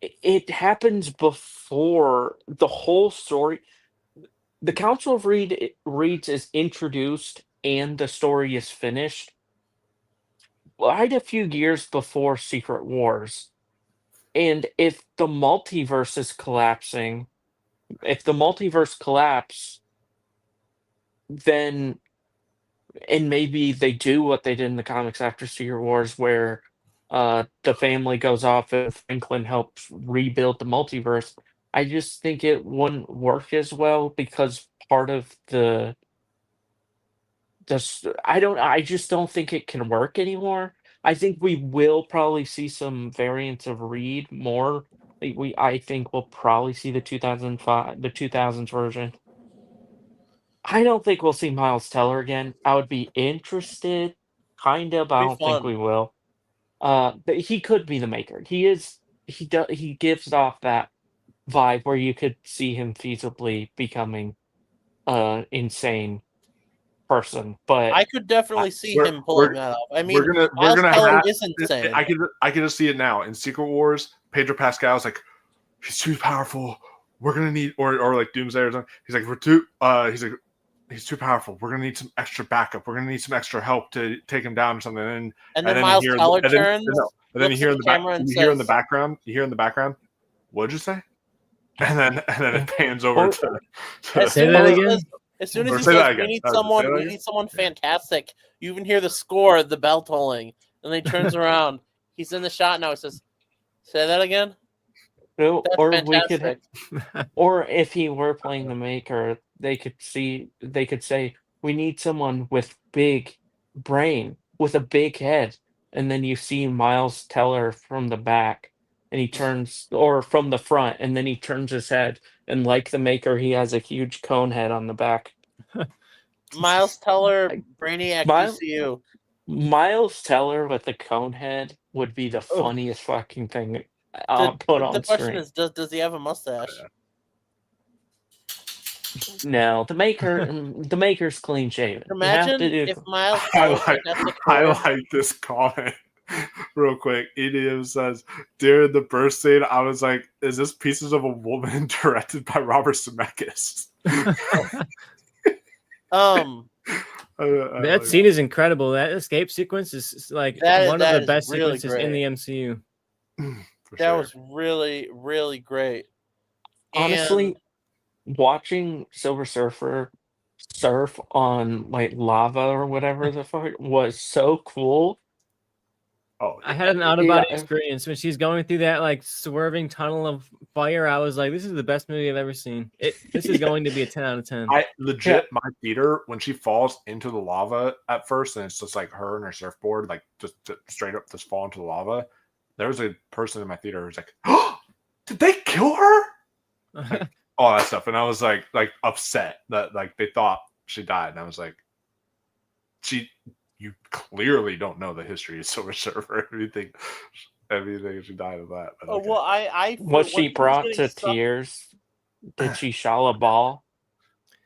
it happens before the whole story. The Council of Reeds is introduced and the story is finished quite a few years before Secret Wars. And if the multiverse is collapsing, if the multiverse collapse, then, and maybe they do what they did in the comics after Secret Wars, where the family goes off and Franklin helps rebuild the multiverse. I just think it wouldn't work as well, because part of I just don't think it can work anymore. I think we will probably see some variants of Reed more. I think we'll probably see the 2000s version. I don't think we'll see Miles Teller again. I would be interested, kind of, but I Be don't think fun. we will. But he could be the Maker. He gives off that vibe where you could see him feasibly becoming insane person. But I could definitely see we're- him pulling we're- that off. I mean, we're Miles gonna Teller have. is insane. I can just see it now in Secret Wars. Pedro Pascal's like, he's too powerful. We're gonna need, or like Doomsday or something. He's like, he's too powerful. We're gonna need some extra backup. We're gonna need some extra help to take him down or something. And then Miles Teller turns, and then you looks hear at in the the back, camera and you hear in says- the background, what'd you say? And then it pans over Or- to Say that again? As soon Or as he say that says, again. "We need Say that someone again. fantastic," you even hear the score, the bell tolling, and then he turns around. He's in the shot now. He says, "Say that again." no, That's or fantastic. or if he were playing the Maker, they could say, we need someone with big brain, with a big head, and then you see Miles Teller from the back, and he turns, or from the front, and then he turns his head, and like the Maker, he has a huge cone head on the back. Miles Teller, Brainiac Miles- DCU. Miles Teller with the cone head would be the funniest fucking thing put on The question screen. is, does he have a mustache? No, the Maker's clean shaven. You have Imagine to do- if Miles I Teller, like, Fantastic I Four, like this comment real quick. Idiom says, during the birth scene, I was like, is this Pieces of a Woman directed by Robert Zemeckis? That scene is incredible. That escape sequence is like That one of the is best really sequences in the MCU. For that sure. was really, really great. Honestly, watching Silver Surfer surf on like lava or whatever the fuck was so cool. Oh, I yeah. had an out of body Yeah. experience when she's going through that like swerving tunnel of fire. I was like, this is the best movie I've ever seen. This is going to be a 10 out of 10. I legit, my theater, when she falls into the lava at first, and it's just like her and her surfboard, like just straight up just fall into the lava. There was a person in my theater who was like, "Oh, did they kill her?" Like, all that stuff, and I was like upset that like they thought she died, and I was like, you clearly don't know the history of Silver Surfer. Everything she died of that. But okay. Well, I Was she when was brought getting to sucked- tears? Did she shawl a ball?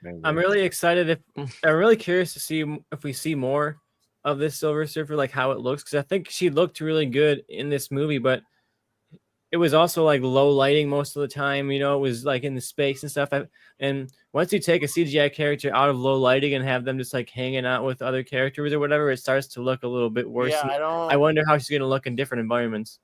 Maybe. I'm really excited. I'm really curious to see if we see more of this Silver Surfer, like how it looks, because I think she looked really good in this movie, but it was also like low lighting most of the time. You know, it was like in the space and stuff. And once you take a CGI character out of low lighting and have them just like hanging out with other characters or whatever, it starts to look a little bit worse. Yeah, And I I wonder how she's going to look in different environments.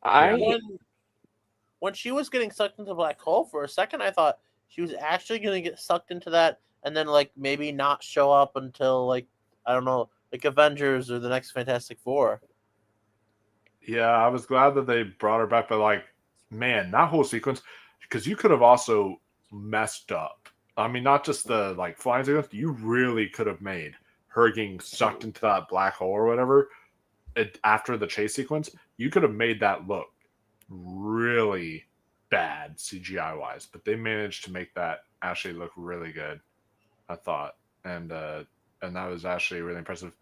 When she was getting sucked into the black hole for a second, I thought she was actually going to get sucked into that and then like maybe not show up until like I don't know, like Avengers or the next Fantastic Four. Yeah, I was glad that they brought her back, but like, man, that whole sequence, because you could have also messed up. I mean, not just the like flying sequence, you really could have made her getting sucked into that black hole or whatever after the chase sequence. You could have made that look really bad CGI wise, but they managed to make that actually look really good, I thought, and that was actually really impressive.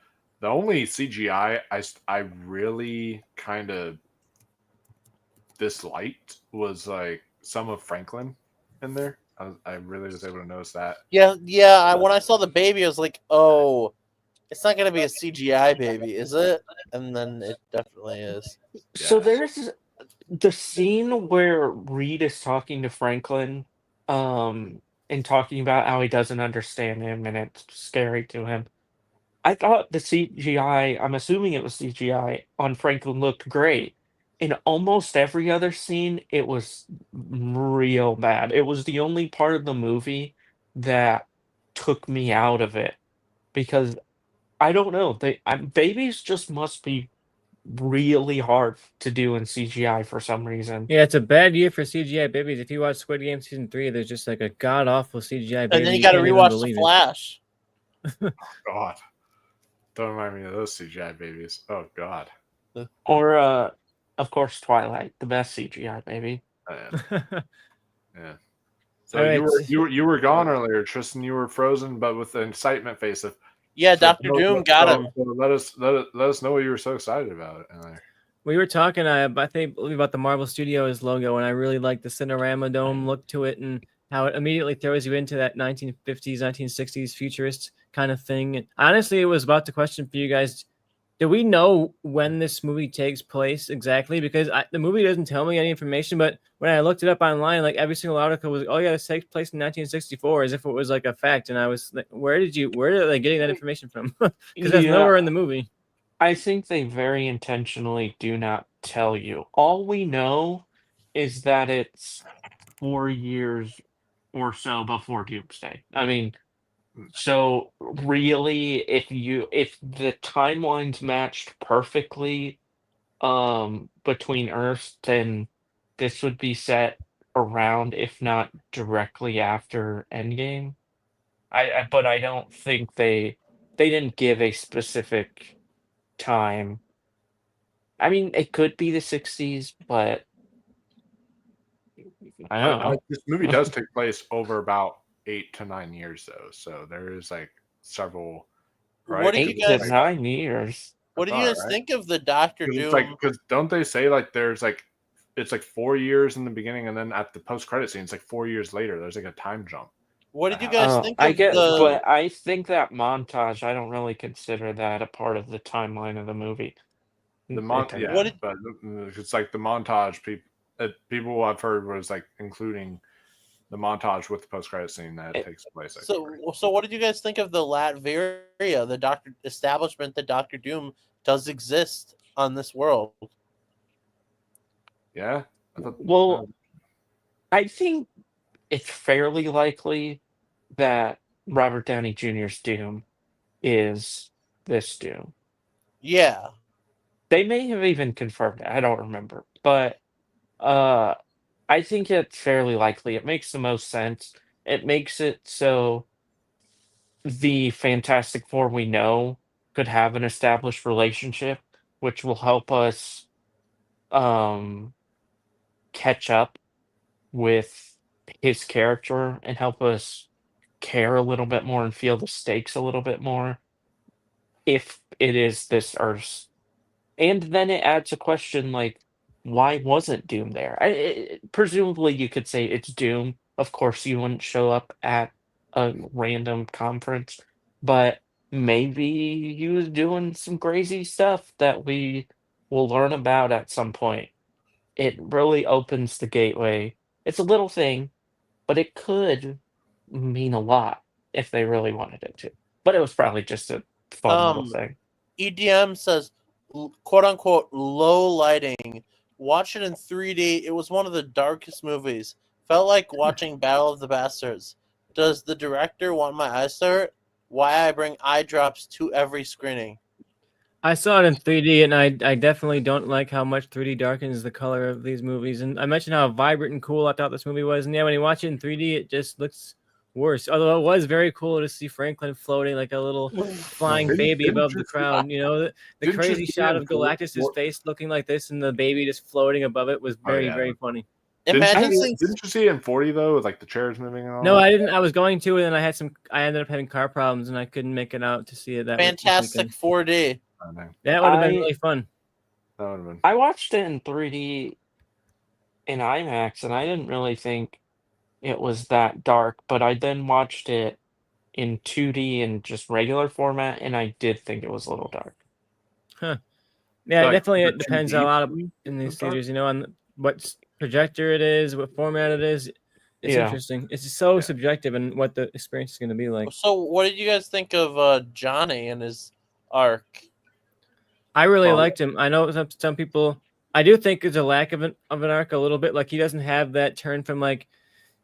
The only CGI I really kind of disliked was like some of Franklin in there. I really was able to notice that. Yeah. When I saw the baby, I was like, oh, it's not going to be a CGI baby, is it? And then it definitely is. So Yeah. there's the scene where Reed is talking to Franklin, and talking about how he doesn't understand him and it's scary to him. I thought the CGI, I'm assuming it was CGI, on Franklin looked great. In almost every other scene, it was real bad. It was the only part of the movie that took me out of it because I don't know. Babies just must be really hard to do in CGI for some reason. Yeah, it's a bad year for CGI babies. If you watch Squid Game season 3, there's just like a god awful CGI baby. And then you got to can't even rewatch The believe it. Flash. God, don't remind me of those CGI babies. Oh God. Or, of course, Twilight, the best CGI baby. Yeah. So All right. you were gone earlier, Tristan. You were frozen, but with the excitement face of Dr. Doom got him. Let us know what you were so excited about. We were talking, I think, about the Marvel Studios logo, and I really like the Cinerama Dome look to it and how it immediately throws you into that 1950s, 1960s futurist kind of thing. And honestly, it was about the question for you guys. Do we know when this movie takes place exactly? Because the movie doesn't tell me any information, but when I looked it up online, like every single article was, oh yeah, this takes place in 1964, as if it was like a fact. And I was like, where are they getting that information from? Because that's nowhere in the movie. I think they very intentionally do not tell you. All we know is that it's 4 years or so before Doomsday. I mean, so really, if the timelines matched perfectly, between Earths, then this would be set around, if not directly after Endgame. But I don't think they didn't give a specific time. I mean, it could be the 60s, but I don't know. This movie does take place over about 8 to 9 years, though. So there is like several. Right? What do you 8 guys? to 9 years. What do you guys think of the Doctor Doom? Because don't they say like there's like it's like 4 years in the beginning, and then at the post credit scene, it's like 4 years later. There's like a time jump. What did you guys think of but I think that montage, I don't really consider that a part of the timeline of the movie. But it's like the montage. People I've heard was like including the montage with the post credit scene that takes place. So what did you guys think of the Latveria, the Doctor establishment that Doctor Doom does exist on this world? Yeah. I think it's fairly likely that Robert Downey Jr.'s Doom is this Doom. Yeah. They may have even confirmed it. I don't remember, but uh, I think it's fairly likely. It makes the most sense. It makes it so the Fantastic Four we know could have an established relationship, which will help us um, catch up with his character and help us care a little bit more and feel the stakes a little bit more if it is this Earth's. And then it adds a question like, why wasn't Doom there? Presumably, you could say it's Doom. Of course, you wouldn't show up at a random conference, but maybe he was doing some crazy stuff that we will learn about at some point. It really opens the gateway. It's a little thing, but it could mean a lot if they really wanted it to. But it was probably just a fun little thing. EDM says, quote unquote, low lighting. Watch it in 3D. It was one of the darkest movies. Felt like watching Battle of the Bastards. Does the director want my eyes to hurt? Why I bring eye drops to every screening? I saw it in 3D, and I definitely don't like how much 3D darkens the color of these movies. And I mentioned how vibrant and cool I thought this movie was, and yeah, when you watch it in 3D, it just looks worse. Although it was very cool to see Franklin floating like a little flying baby Didn't above you the see- crowd. You know, the didn't you crazy see shot in of four- Galactus's face looking like this, and the baby just floating above it was Oh, very, yeah. very funny. Imagine seeing Didn't you see it in 40 though, with like the chairs moving and all? No, that? I didn't. I was going to, and then I ended up having car problems, and I couldn't make it out to see it this Fantastic weekend. 4D. Oh, dang. That would have been really fun. That would have been. I watched it in 3D in IMAX, and I didn't really think it was that dark, but I then watched it in 2D and just regular format, and I did think it was a little dark. Huh. Yeah, Like, definitely. the It depends 2D a lot was in these dark? theaters, on what projector it is, what format it is. It's Yeah. interesting. It's just so subjective and what the experience is going to be like. So, what did you guys think of Johnny and his arc? I really liked him. I know some people. I do think there's a lack of an arc a little bit. Like he doesn't have that turn from like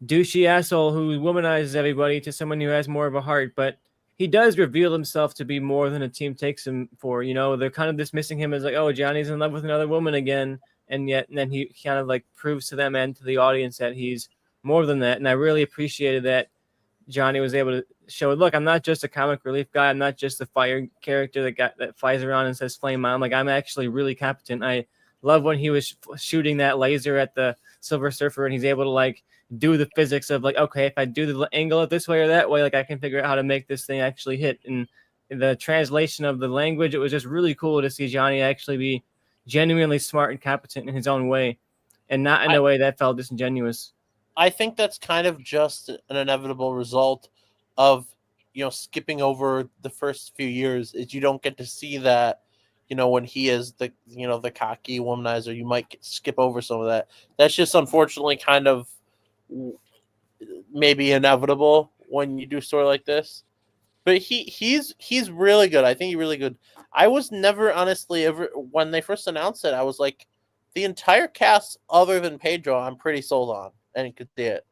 douchey asshole who womanizes everybody to someone who has more of a heart, but he does reveal himself to be more than a team takes him for. They're kind of dismissing him as like, oh, Johnny's in love with another woman again, and then he kind of like proves to them and to the audience that he's more than that. And I really appreciated that Johnny was able to show, look, I'm not just a comic relief guy. I'm not just the fire character that flies around and says flame on. Like, I'm actually really competent. I love when he was shooting that laser at the Silver Surfer and he's able to like do the physics of like, okay, if I do the angle it this way or that way, like I can figure out how to make this thing actually hit. And the translation of the language, it was just really cool to see Johnny actually be genuinely smart and competent in his own way and not in a way that felt disingenuous. I think that's kind of just an inevitable result of, skipping over the first few years is you don't get to see that, when he is the cocky womanizer, you might skip over some of that. That's just unfortunately kind of maybe inevitable when you do a story like this. But he's really good. I think he's really good. I was never honestly ever when they first announced it, I was like, the entire cast other than Pedro, I'm pretty sold on, and you could see it.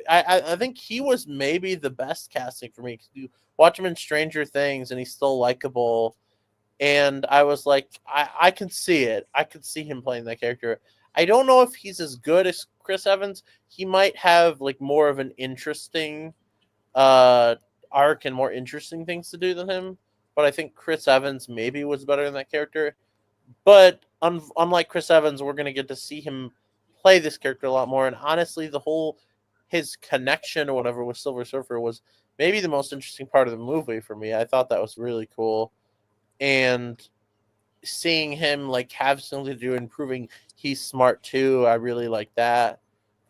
I think he was maybe the best casting for me. You watch him in Stranger Things, and he's still likable. And I was like, I can see it. I could see him playing that character. I don't know if he's as good as Chris Evans. He might have like more of an interesting arc and more interesting things to do than him. But I think Chris Evans maybe was better in that character. But unlike Chris Evans, we're going to get to see him play this character a lot more. And honestly, his connection or whatever with Silver Surfer was maybe the most interesting part of the movie for me. I thought that was really cool. And seeing him like have something to do in proving he's smart too, I really like that.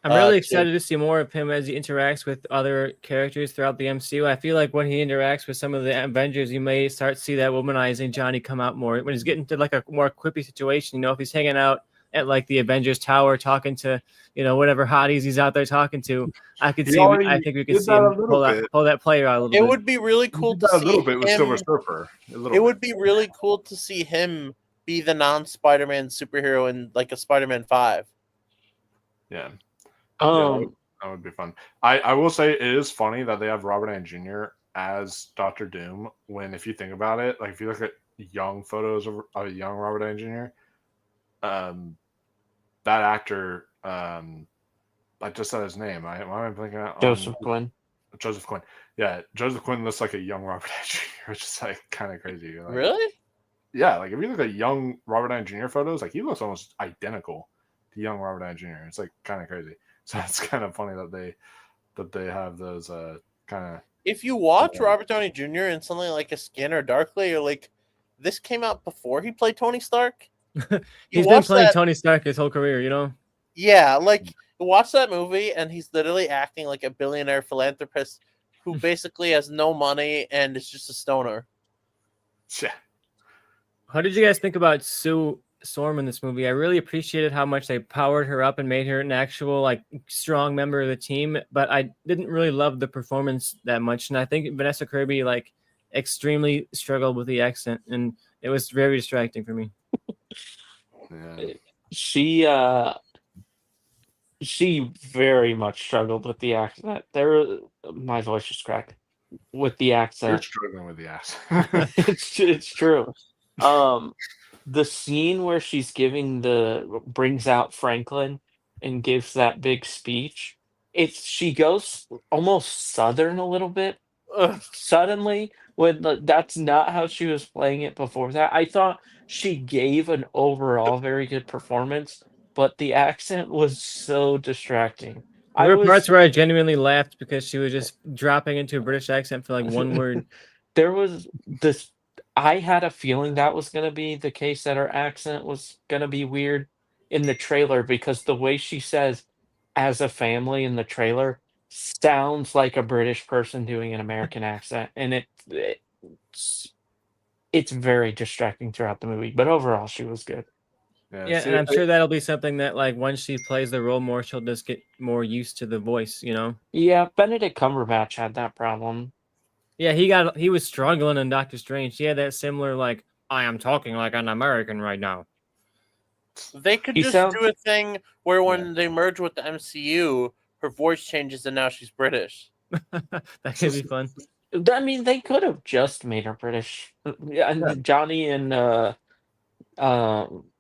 I'm really excited to see more of him as he interacts with other characters throughout the MCU. I feel like when he interacts with some of the Avengers, you may start to see that womanizing Johnny come out more. When he's getting to like a more quippy situation, if he's hanging out at like the Avengers Tower talking to, whatever hotties he's out there talking to, I think we could see him pull that player out a little bit. It would be really cool to see a little bit with Silver Surfer. It would be really cool to see him be the non-Spider-Man superhero in like a Spider-Man 5. Yeah. That would be fun. I will say it is funny that they have Robert Downey Jr. as Doctor Doom. When if you think about it, like if you look at young photos of a young Robert Downey Jr., that actor, I just said his name. Why am I blinking out Joseph on Quinn. Joseph Quinn? Yeah, Joseph Quinn looks like a young Robert Downey Jr., which is like kind of crazy. Like, Really? yeah, like if you look at young Robert Downey Jr. photos, like he looks almost identical to young Robert Downey Jr. It's like kind of crazy. So it's kind of funny that they have those kind of. If you watch Robert Downey Jr. in something like A Scanner Darkly, you're like, this came out before he played Tony Stark. He's been playing Tony Stark his whole career, you know? Yeah, like you watch that movie and he's literally acting like a billionaire philanthropist who basically has no money and is just a stoner. Yeah. How did you guys think about Sue Storm in this movie? I really appreciated how much they powered her up and made her an actual like strong member of the team, but I didn't really love the performance that much. And I think Vanessa Kirby like extremely struggled with the accent, and it was very distracting for me. Yeah. She very much struggled with the accent. My voice just cracked with the You're accent. struggling with the accent. It's true. The scene where she's brings out Franklin and gives that big speech. She goes almost southern a little bit suddenly when that's not how she was playing it before that. I thought she gave an overall very good performance, but the accent was so distracting. There were parts where I genuinely laughed because she was just dropping into a British accent for like one word. There was this. I had a feeling that was going to be the case, that her accent was going to be weird in the trailer, because the way she says "as a family" in the trailer sounds like a British person doing an American accent, and it's very distracting throughout the movie. But overall, she was good. Yeah, and I'm sure that'll be something that like once she plays the role more, she'll just get more used to the voice, you know? Yeah, Benedict Cumberbatch had that problem. Yeah, he was struggling in Doctor Strange. He had that similar like, I am talking like an American right now. They could do a thing where when they merge with the MCU, her voice changes and now she's British. That could be fun. I mean, they could have just made her British. And Johnny and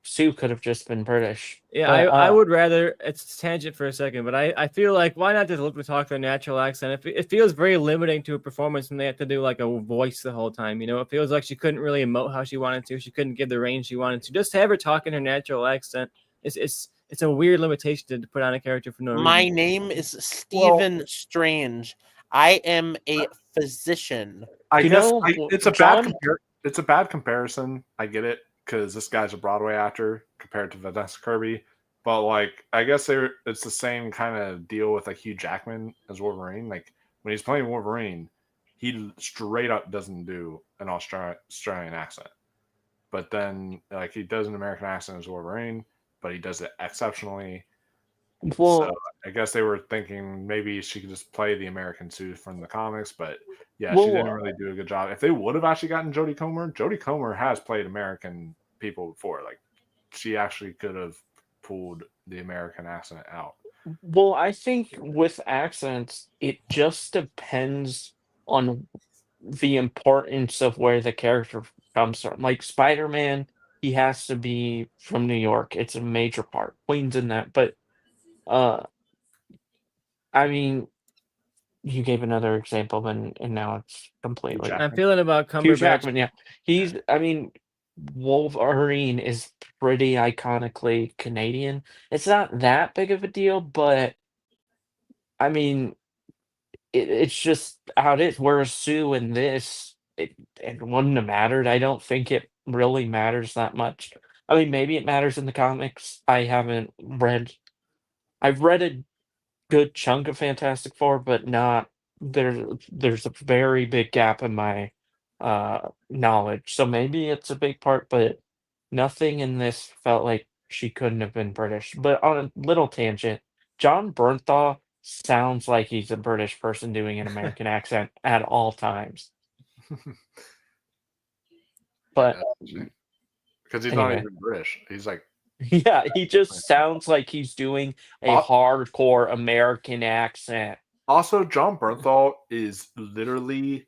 Sue could have just been British. Yeah, I would rather, it's tangent for a second, but I feel like why not just let them talk their natural accent? It feels very limiting to a performance when they have to do like a voice the whole time. You know, it feels like she couldn't really emote how she wanted to. She couldn't give the range she wanted to. Just have her talk in her natural accent. It's a weird limitation to put on a character for no reason. My name is Stephen Strange. I am a physician. I guess it's a bad comparison. I get it, because this guy's a Broadway actor compared to Vanessa Kirby. But like, I guess it's the same kind of deal with like Hugh Jackman as Wolverine. Like when he's playing Wolverine, he straight up doesn't do an Australian accent. But then like he does an American accent as Wolverine, but he does it exceptionally. Well, so I guess they were thinking maybe she could just play the American Sue from the comics, but yeah, she didn't really do a good job. If they would have actually gotten Jodie Comer has played American people before. Like she actually could have pulled the American accent out. Well, I think with accents, it just depends on the importance of where the character comes from. Like Spider-Man, he has to be from New York. It's a major part. Queen's in that, but I mean, you gave another example, and now it's completely. I'm feeling about Cumberbatch. Hugh Jackman, yeah, I mean, Wolverine is pretty iconically Canadian. It's not that big of a deal, but I mean, it's just how it is. Whereas Sue in this, it wouldn't have mattered. I don't think it really matters that much. I mean, maybe it matters in the comics. I've read a good chunk of Fantastic Four, but not there's a very big gap in my knowledge. So maybe it's a big part, but nothing in this felt like she couldn't have been British. But on a little tangent, John Bernthal sounds like he's a British person doing an American accent at all times. But because he's not even British. He's like Yeah, he just sounds like he's doing a Al- hardcore American accent. Also, John Bernthal is literally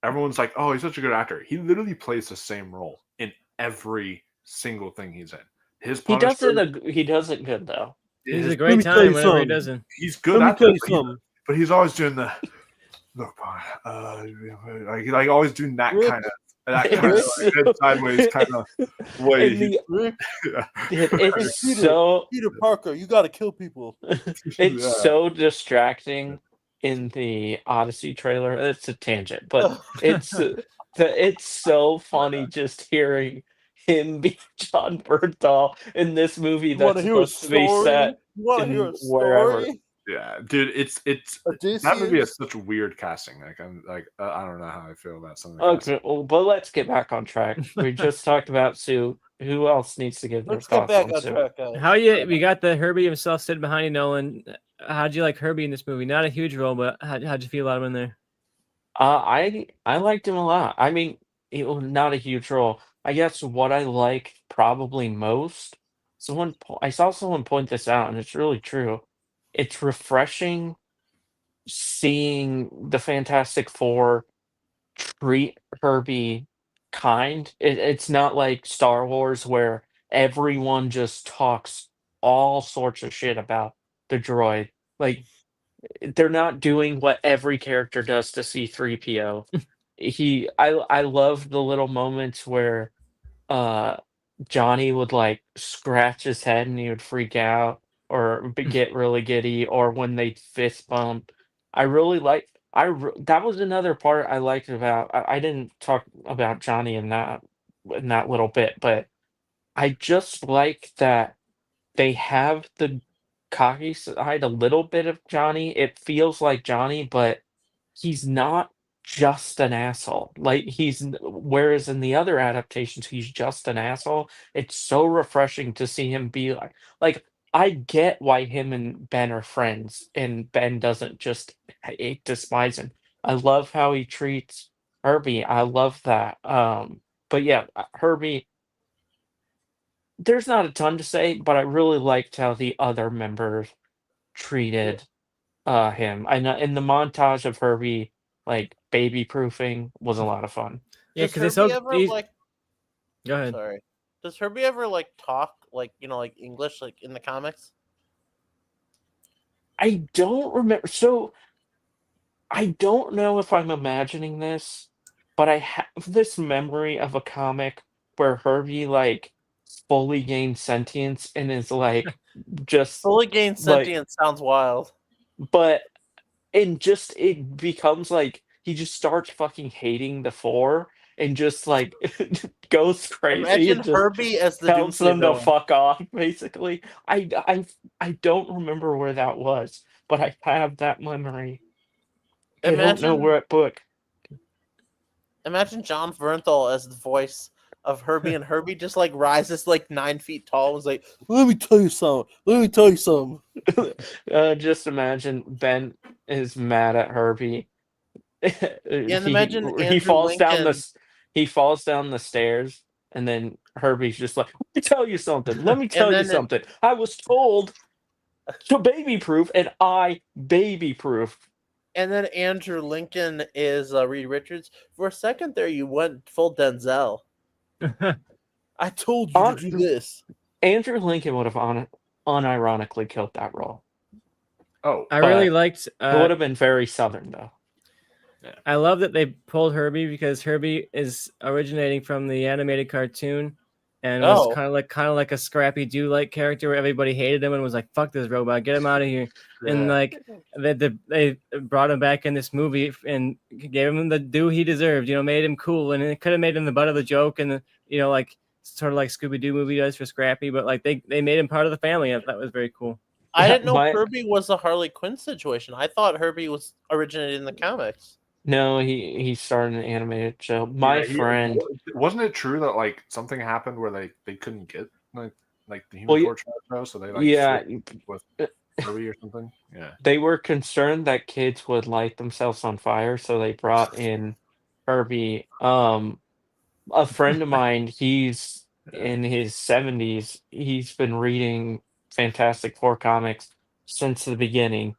everyone's like, "Oh, he's such a good actor." He literally plays the same role in every single thing he's in. His He does Punisher, it good though. He's his a great time whenever he does it. he's good Let me at tell that, you something. but he's always doing the look, like always doing that Rick, kind of like, head sideways kind of way. And the Rick, Dude, it's Peter, so Peter Parker, you got to kill people. it's Yeah. so distracting in the Odyssey trailer. It's a tangent, but it's so funny just hearing him be John Bernthal in this movie You want that's to hear a supposed to be story? set You want to hear in a wherever. story? Yeah, dude, it's Odysseus? that movie is such a weird casting. Like I'm like I don't know how I feel about some of the casting. Okay, well, but let's get back on track. We just talked about Sue. Who else needs to give their Let's get thoughts back on on Sue? track, guys. How we got the Herbie himself sitting behind you, Nolan. How'd you like Herbie in this movie? Not a huge role, but how'd you feel about him in there? I liked him a lot. I mean, it was not a huge role. I guess what I liked probably most, I saw someone point this out, and it's really true. It's refreshing seeing the Fantastic Four treat Herbie kind. It's not like Star Wars where everyone just talks all sorts of shit about the droid. Like they're not doing what every character does to C3PO. I love the little moments where uh Johnny would like scratch his head and he would freak out or get really giddy or when they fist bump. I really like that was another part I liked about I didn't talk about Johnny in that little bit, but I just like that they have the cocky side a little bit of Johnny. It feels like Johnny, but he's not just an asshole. Like whereas in the other adaptations, he's just an asshole. It's so refreshing to see him be like I get why him and Ben are friends, and Ben doesn't just despise him. I love how he treats Herbie. I love that. But yeah, Herbie there's not a ton to say, but I really liked how the other members treated him. I know in the montage of Herbie like baby proofing was a lot of fun. Yeah, Does because it's Herbie so. ever like? Go ahead. Sorry. Does Herbie ever like talk like like English like in the comics? I don't remember. So I don't know if I'm imagining this, but I have this memory of a comic where Herbie like fully gains sentience and is like just Fully gained like sentience sounds wild. but and just it becomes like he just starts fucking hating the four and just like goes crazy Imagine and just Herbie as the tells Doomsday them to villain. fuck off basically. I don't remember where that was, but I have that memory. I don't know Imagine where it book. Imagine John Vernthal as the voice of Herbie, and Herbie just like rises like 9 feet tall and was like, Let me tell you something. Let me tell you something. Just imagine Ben is mad at Herbie. and imagine he Andrew falls down Lincoln. he falls down the stairs and then Herbie's just like, let me tell you something. Let me And tell you then something. I was told to baby proof and I baby proof. And then Andrew Lincoln is Reed Richards. For a second there, you went full Denzel. I told you to do this. Andrew Lincoln would have unironically killed that role. Oh, I really liked. It would have been very southern though. I love that they pulled Herbie because Herbie is originating from the animated cartoon, and was Oh. kind of like a Scrappy Doo like character where everybody hated him and was like, "Fuck this robot, get him out of here." And yeah. like they brought him back in this movie and gave him the due he deserved. Made him cool, and it could have made him the butt of the joke, and like sort of like Scooby Doo movie does for Scrappy, but like they made him part of the family, and that was very cool. I didn't know Herbie was a Harley Quinn situation. I thought Herbie was originated in the comics. No, he started an animated show. My friend, wasn't it true that like something happened where they couldn't get like the Human Torch show, so they like with Herbie or something? Yeah, they were concerned that kids would light themselves on fire, so they brought in Herbie. A friend of mine, he's in his 70s. He's been reading Fantastic Four comics since the beginning.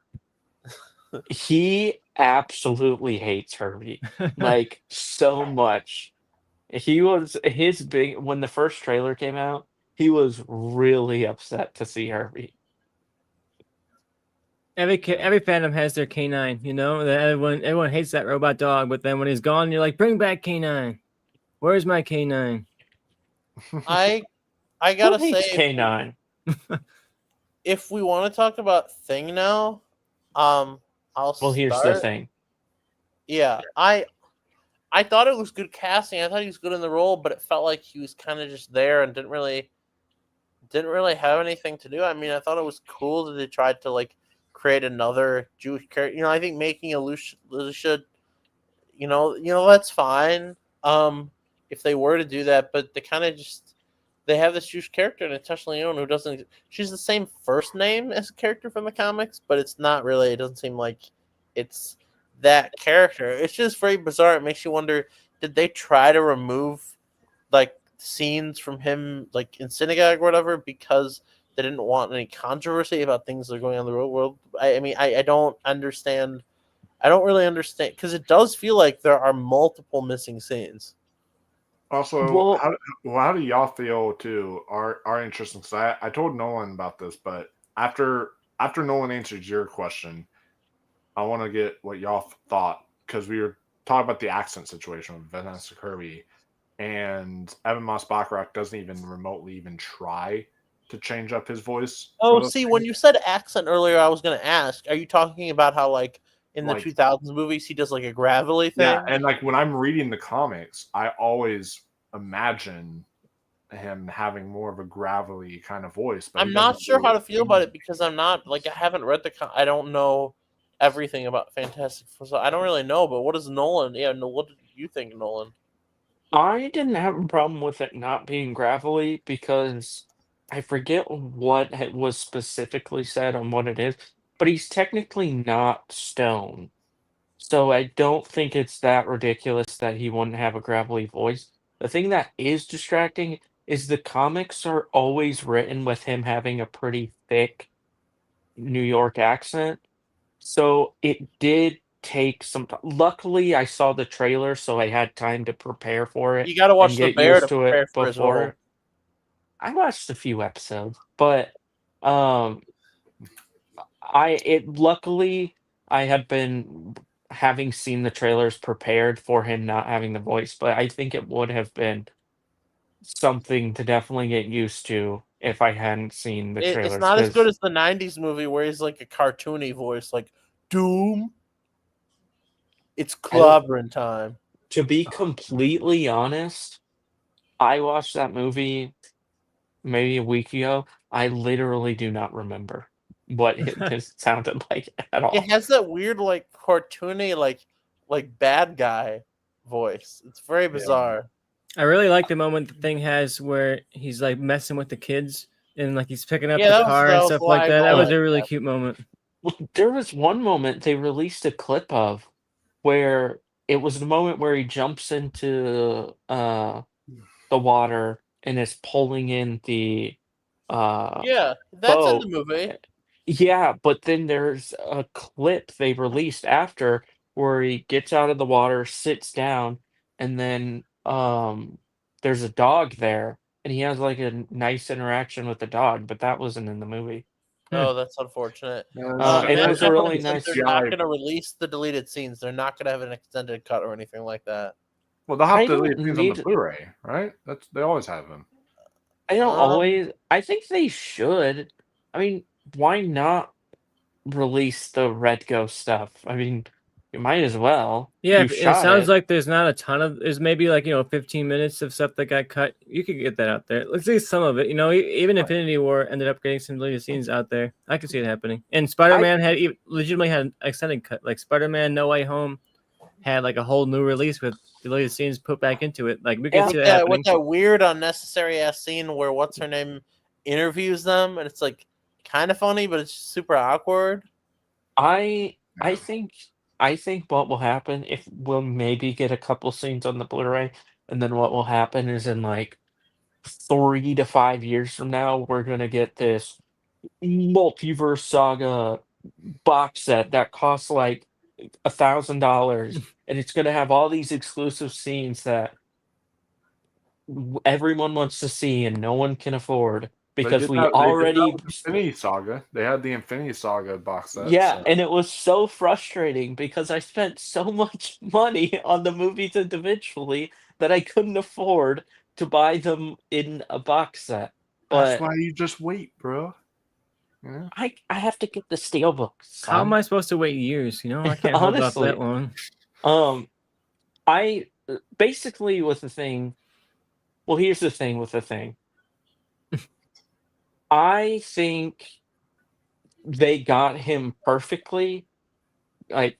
He absolutely hates Herbie, like, so much. He was his big when the first trailer came out, he was really upset to see Herbie. Every fandom has their canine, you know. That everyone hates that robot dog, but then when he's gone, you're like, bring back canine. Where's my canine? I Who gotta hates say, K9? if we want to talk about Thing now, I'll Well, here's the start. thing. Yeah, I thought it was good casting. I thought he was good in the role, but it felt like he was kind of just there and didn't really have anything to do. I mean, I thought it was cool that they tried to like create another Jewish character. You know, I think making Lucia, that's fine. If they were to do that, but they kind of just they have this Jewish character, Natasha Lyonne, who doesn't. She's the same first name as a character from the comics, but it's not really. It doesn't seem like it's that character. It's just very bizarre. It makes you wonder: did they try to remove like scenes from him, like in synagogue or whatever, because they didn't want any controversy about things that are going on in the real world? I mean, I don't understand. I don't really understand because it does feel like there are multiple missing scenes. Also, Well, how do y'all feel too? Are interesting because I told Nolan about this, but after Nolan answers your question, I want to get what y'all thought because we were talking about the accent situation with Vanessa Kirby, and Evan Moss Bacharach doesn't even remotely even try to change up his voice. Oh, see, when you said accent earlier, I was going to ask, are you talking about how, like, in the Like- 2000s movies, he does, like, a gravelly thing? Yeah, and like when I'm reading the comics, I always imagine him having more of a gravelly kind of voice. But I'm not sure how to feel about it because I'm not, like, I haven't read I don't know everything about Fantastic Four, so I don't really know, but what is Nolan? Yeah, what did you think, Nolan? I didn't have a problem with it not being gravelly because I forget what was specifically said on what it is, but he's technically not stone. So I don't think it's that ridiculous that he wouldn't have a gravelly voice. The thing that is distracting is the comics are always written with him having a pretty thick New York accent. So it did take some time. Luckily, I saw the trailer, so I had time to prepare for it You got to watch and The get Bear used to to it prepare for his before role. it. I watched a few episodes, but luckily I had been having seen the trailers prepared for him not having the voice, but I think it would have been something to definitely get used to if I hadn't seen the It's trailers not as good because as the 90s movie where he's, like, a cartoony voice, like, Doom, it's I don't clobbering time. to be completely honest, I watched that movie maybe a week ago. I literally do not remember what it sounded like at all. It has that weird, like, cartoony, like bad guy voice. It's very bizarre. I really like the moment the Thing has where he's like messing with the kids and like he's picking up Yeah, the car that and was stuff why like I that. That was like a really that. cute moment. Well, there was one moment they released a clip of where it was the moment where he jumps into the water and is pulling in the uh Yeah, that's in the boat. movie. Yeah, but then there's a clip they released after where he gets out of the water, sits down, and then there's a dog there and he has like a nice interaction with the dog, but that wasn't in the movie. Oh, that's unfortunate. And it was a Imagine really since nice they're not going to release the deleted scenes. They're not going to have an extended cut or anything like that. Well, they'll have I to don't leave things on the need Blu-ray, right? They always have them. I don't Um, always I think they should. I mean, why not release the Red Ghost stuff? I mean, you might as well. Yeah, You and it shot sounds it. like there's not a ton of. There's maybe like 15 minutes of stuff that got cut. You could get that out there. Let's see some of it. Even Infinity War ended up getting some deleted scenes out there. I could see it happening. And Spider-Man legitimately had an extended cut. Like Spider-Man No Way Home had like a whole new release with deleted scenes put back into it. Like we could Yeah. see that with happening. that weird, unnecessary ass scene where what's her name interviews them, and it's like kind of funny, but it's super awkward. I think what will happen if we'll maybe get a couple scenes on the Blu-ray, and then what will happen is in like 3 to 5 years from now, we're gonna get this multiverse saga box set that costs like $1,000, and it's gonna have all these exclusive scenes that everyone wants to see and no one can afford because we They did that already. with Infinity Saga. They had the Infinity Saga box set. Yeah, So. and it was so frustrating because I spent so much money on the movies individually that I couldn't afford to buy them in a box set. That's But why you just wait, bro. Yeah. I have to get the steelbook, How am son. I supposed to wait years? I can't hold off that Honestly, long. I basically with the thing. Well, here's the thing with the thing. I think they got him perfectly. Like,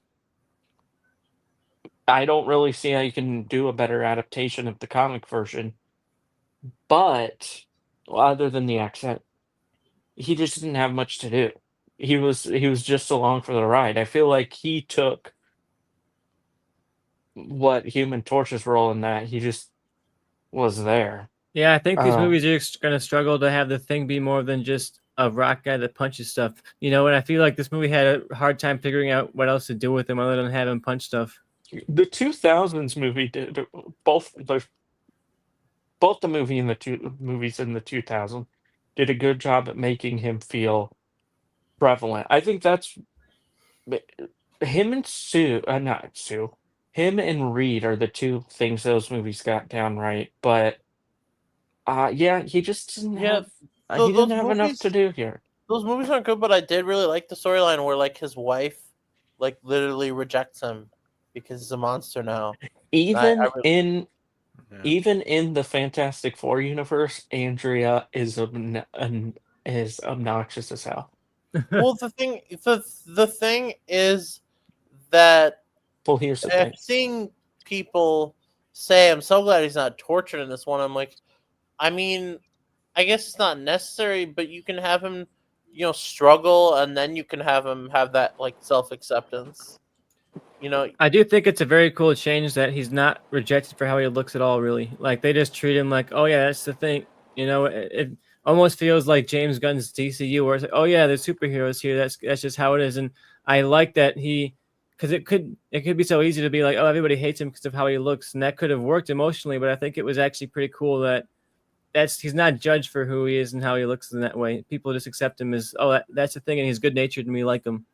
I don't really see how you can do a better adaptation of the comic version, but other than the accent, he just didn't have much to do. He was just along for the ride. I feel like he took what Human Torch's role in that. He just was there. Yeah, I think these Uh, movies are going to struggle to have the thing be more than just a rock guy that punches stuff. And I feel like this movie had a hard time figuring out what else to do with him other than have him punch stuff. the 2000s movie did both the movie and the two movies in the 2000s did a good job at making him feel prevalent. I think that's him and not Sue, him and Reed are the two things those movies got down right. But yeah, he just didn't Yeah, have he those didn't have enough to movies, do here. those movies aren't good, but I did really like the storyline where like his wife, like literally rejects him because he's a monster now. Even really, in Yeah. even in the Fantastic Four universe, Andrea is is obnoxious as hell. well, the thing is that Well, here's the thing. seeing people say, "I'm so glad he's not tortured in this one," I'm like, I mean, I guess it's not necessary, but you can have him, struggle, and then you can have him have that like self acceptance. I do think it's a very cool change that he's not rejected for how he looks at all, really. Like, they just treat him like, oh, yeah, that's the thing. It almost feels like James Gunn's DCU, where it's like, oh, yeah, there's superheroes here. That's just how it is. And I like that because it could be so easy to be like, oh, everybody hates him because of how he looks. And that could have worked emotionally, but I think it was actually pretty cool that he's not judged for who he is and how he looks in that way. People just accept him as, oh, that's the thing, and he's good natured and we like him.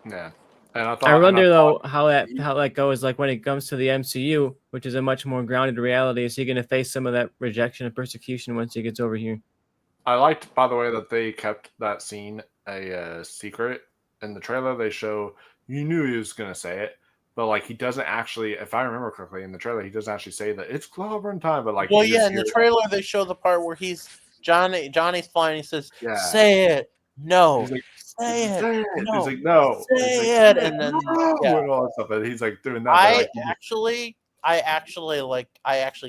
Yeah. And I wonder though how that goes. Like when it comes to the MCU, which is a much more grounded reality, is he going to face some of that rejection and persecution once he gets over here? I liked, by the way, that they kept that scene a secret. In the trailer, they show you knew he was going to say it, but like he doesn't actually. If I remember correctly, in the trailer, he doesn't actually say that it's clobbering time. But like, well, yeah, in the trailer they show the part where Johnny's flying. He says, "Say it, no." He's like, Say it. No. He's like, no. Say it, and then and all that stuff. And he's like doing that. I actually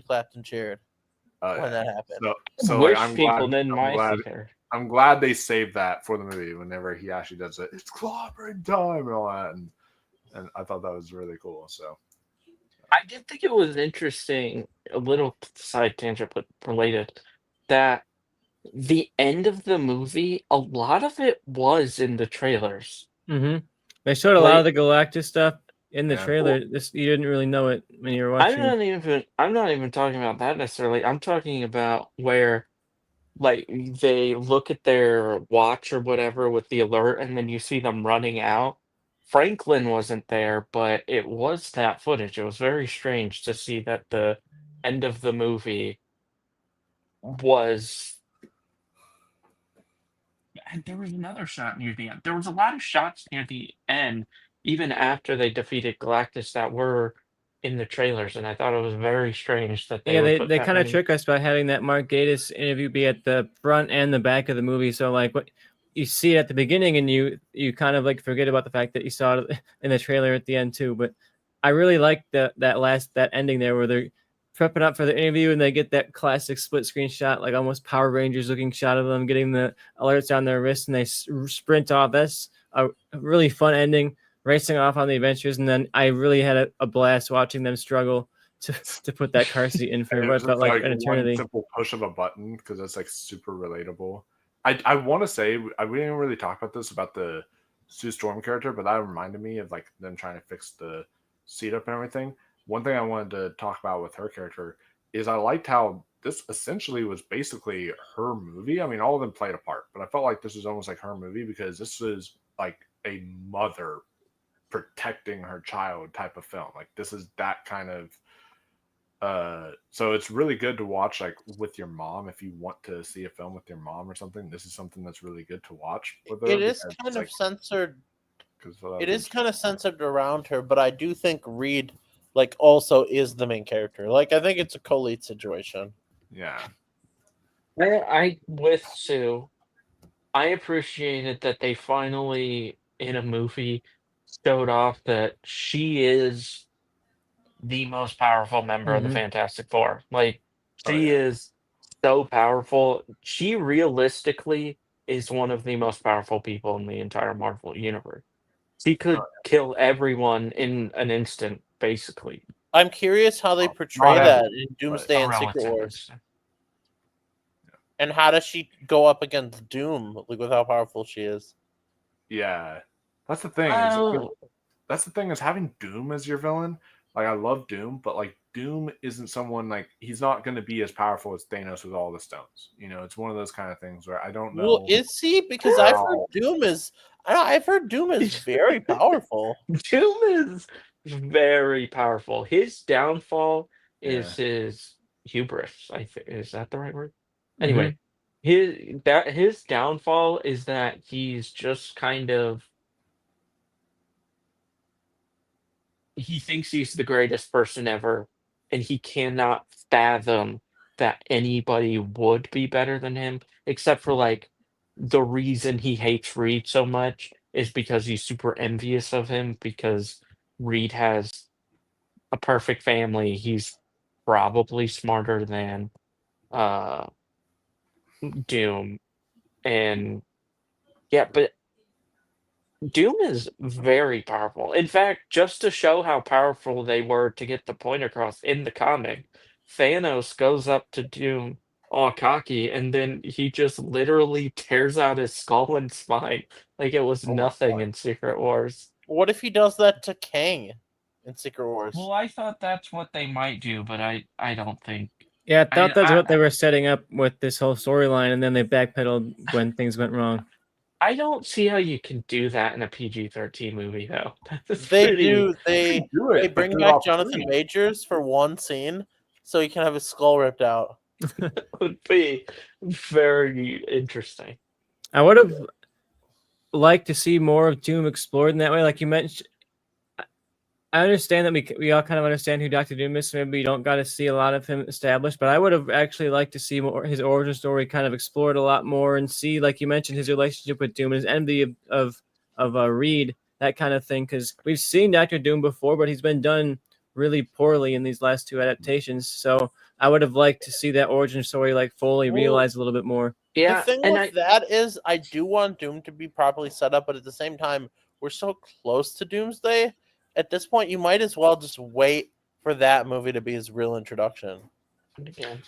clapped and cheered when that happened. So Wish like, people didn't mind her. I'm glad they saved that for the movie whenever he actually does it. It's clobbering time and all that, and I thought that was really cool. So I did think it was interesting, a little side tangent, but related, that the end of the movie, a lot of it was in the trailers. Mm-hmm. They showed a lot of the Galactus stuff in the trailer. You didn't really know it when you were watching. I'm not even talking about that necessarily. I'm talking about where, like, they look at their watch or whatever with the alert, and then you see them running out. Franklin wasn't there, but it was that footage. It was very strange to see that the end of the movie was. And there was another shot near the end. There was a lot of shots near the end, even after they defeated Galactus, that were in the trailers, and I thought it was very strange that they would put they that kind of many. trick us by having that Mark Gatiss interview be at the front and the back of the movie. So like what you see it at the beginning, and you kind of like forget about the fact that you saw it in the trailer at the end too. But I really like that ending there where they're prepping up for the interview and they get that classic split screen shot, like almost Power Rangers looking shot of them getting the alerts on their wrist and they sprint off. That's a really fun ending, racing off on the adventures. And then I really had a blast watching them struggle to put that car seat in for And it what was felt just like an one eternity. simple push of a button because it's like super relatable. I want to say we didn't really talk about this about the Sue Storm character, but that reminded me of like them trying to fix the seat up and everything. One thing I wanted to talk about with her character is I liked how this essentially was basically her movie. I mean, all of them played a part, but I felt like this was almost like her movie because this was like a mother protecting her child type of film. Like this is that kind of so it's really good to watch like with your mom if you want to see a film with your mom or something. This is something that's really good to watch with her. It is because kind it's, of like, censored. 'cause, It is kind of censored around her, but I do think Reed like also is the main character. Like I think it's a co-lead situation. yeah. I with Sue, I appreciated that they finally in a movie showed off that she is the most powerful member of the Mhm. Fantastic Four. Like Oh, she yeah. is so powerful. She realistically is one of the most powerful people in the entire Marvel universe. She could kill everyone in an instant, basically. I'm curious how they Well, portray not that everyone, in but Doomsday A and Secret relative Wars. instant. And how does she go up against Doom like with how powerful she is? yeah. That's the thing. Well, That's the thing is having Doom as your villain. Like I love Doom, but like Doom isn't someone like he's not going to be as powerful as Thanos with all the stones. You know, it's one of those kind of things where I don't Well, know is he? Because I've heard how. Doom is. I've heard Doom is very powerful. Doom is very powerful. His downfall Yeah. is his hubris. I think is that the right word? Mhm. Anyway, his downfall is that he's just kind of he thinks he's the greatest person ever, and he cannot fathom that anybody would be better than him, except for like the reason he hates Reed so much is because he's super envious of him because Reed has a perfect family. He's probably smarter than uh Doom. And yeah, but Doom is very powerful. In fact, just to show how powerful they were to get the point across in the comic, Thanos goes up to Doom all cocky, and then he just literally tears out his skull and spine like it was Oh my nothing God. in Secret Wars. What if he does that to Kang in Secret Wars? Well, I thought that's what they might do, but I don't think. Yeah, I thought that's I what they were setting up with this whole storyline, and then they backpedaled when things went wrong. I don't see how you can do that in a PG-13 movie, though. That's They pretty. do. You They can do it, they but bring do it back off Jonathan screen. Majors for one scene, so he can have his skull ripped out. Would be very interesting. I would have liked to see more of Doom explored in that way, like you mentioned. I understand that we all kind of understand who Doctor Doom is, so maybe you don't got to see a lot of him established. But I would have actually liked to see more his origin story kind of explored a lot more, and see, like you mentioned, his relationship with Doom, his envy of Reed, that kind of thing. Because we've seen Doctor Doom before, but he's been done really poorly in these last two adaptations. So I would have liked to see that origin story like fully Well, realized a little bit more. The Yeah, thing and with that is, I do want Doom to be properly set up, but at the same time, we're so close to Doomsday. At this point, you might as well just wait for that movie to be his real introduction. again,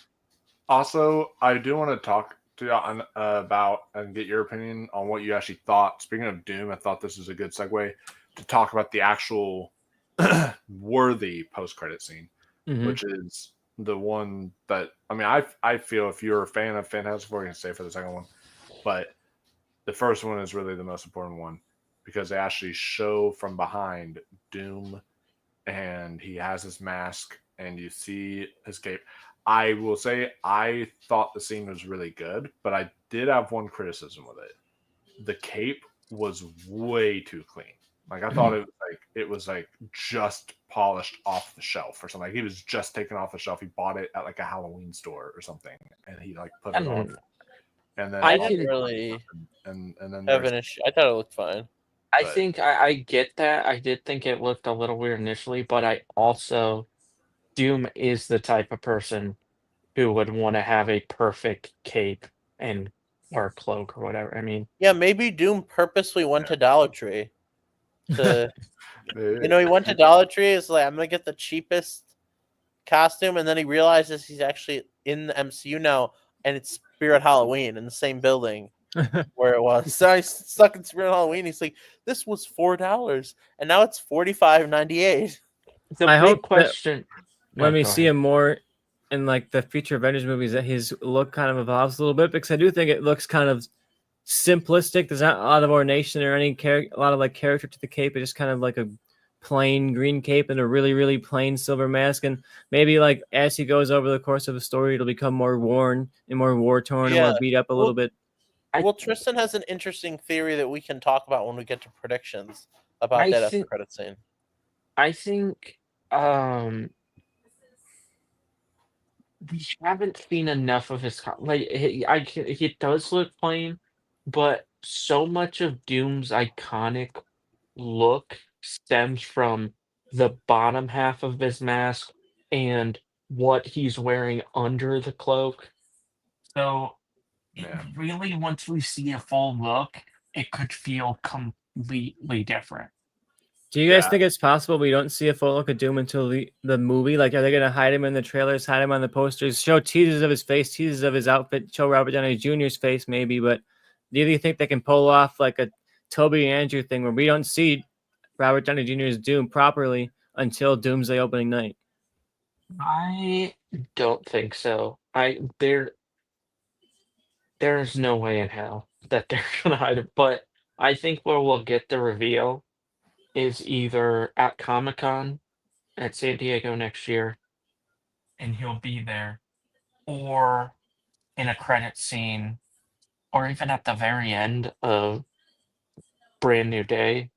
Also, I do want to talk to you about and get your opinion on what you actually thought. Speaking of Doom, I thought this is a good segue to talk about the actual worthy post-credit scene, Mhm. which is the one that I mean, I feel if you're a fan of Fantastic Four, you can stay for the second one, but the first one is really the most important one because they actually show from behind Doom, and he has his mask, and you see his cape. I will say I thought the scene was really good, but I did have one criticism with it. The cape was way too clean. Like I thought it was like just polished off the shelf or something. Like he was just taken off the shelf. He bought it at like a Halloween store or something, and he like put I it on. don't. And then I I all- didn't can. really and then have there's an issue. I thought it looked fine. I but think I get that. I did think it looked a little weird initially, but I also Doom is the type of person who would want to have a perfect cape and or cloak or whatever. I mean, Yeah, maybe Doom purposely went to Dollar Tree to, he went to Dollar Tree. It's like I'm gonna get the cheapest costume, and then he realizes he's actually in the MCU now, and it's Spirit Halloween in the same building where it was. So he's stuck in Spirit Halloween. He's like, this was $4, and now it's $45.98. The I big hope that question. when Oh, we go see ahead. him more in like the future Avengers movies, that his look kind of evolves a little bit, because I do think it looks kind of simplistic. There's not a lot of ornation or a lot of like character to the cape. It's just kind of like a plain green cape and a really, really plain silver mask. And maybe like as he goes over the course of the story, it'll become more worn and more war torn and Yeah. more beat up a little bit. Well, Tristan has an interesting theory that we can talk about when we get to predictions about I that after think- credit scene. I think we haven't seen enough of his he does look plain, but so much of Doom's iconic look stems from the bottom half of his mask and what he's wearing under the cloak. So Yeah. really, once we see a full look, it could feel completely different. Do you guys Yeah. think it's possible we don't see a full look of Doom until the movie? Like, are they going to hide him in the trailers, hide him on the posters, show teasers of his face, teasers of his outfit, show Robert Downey Jr.'s face maybe, but do you think they can pull off like a Toby and Andrew thing where we don't see Robert Downey Jr.'s Doom properly until Doomsday opening night? I don't think so. There's no way in hell that they're gonna hide it. But I think where we'll get the reveal is either at Comic-Con at San Diego next year, and he'll be there, or in a credit scene, or even at the very end of Brand New Day.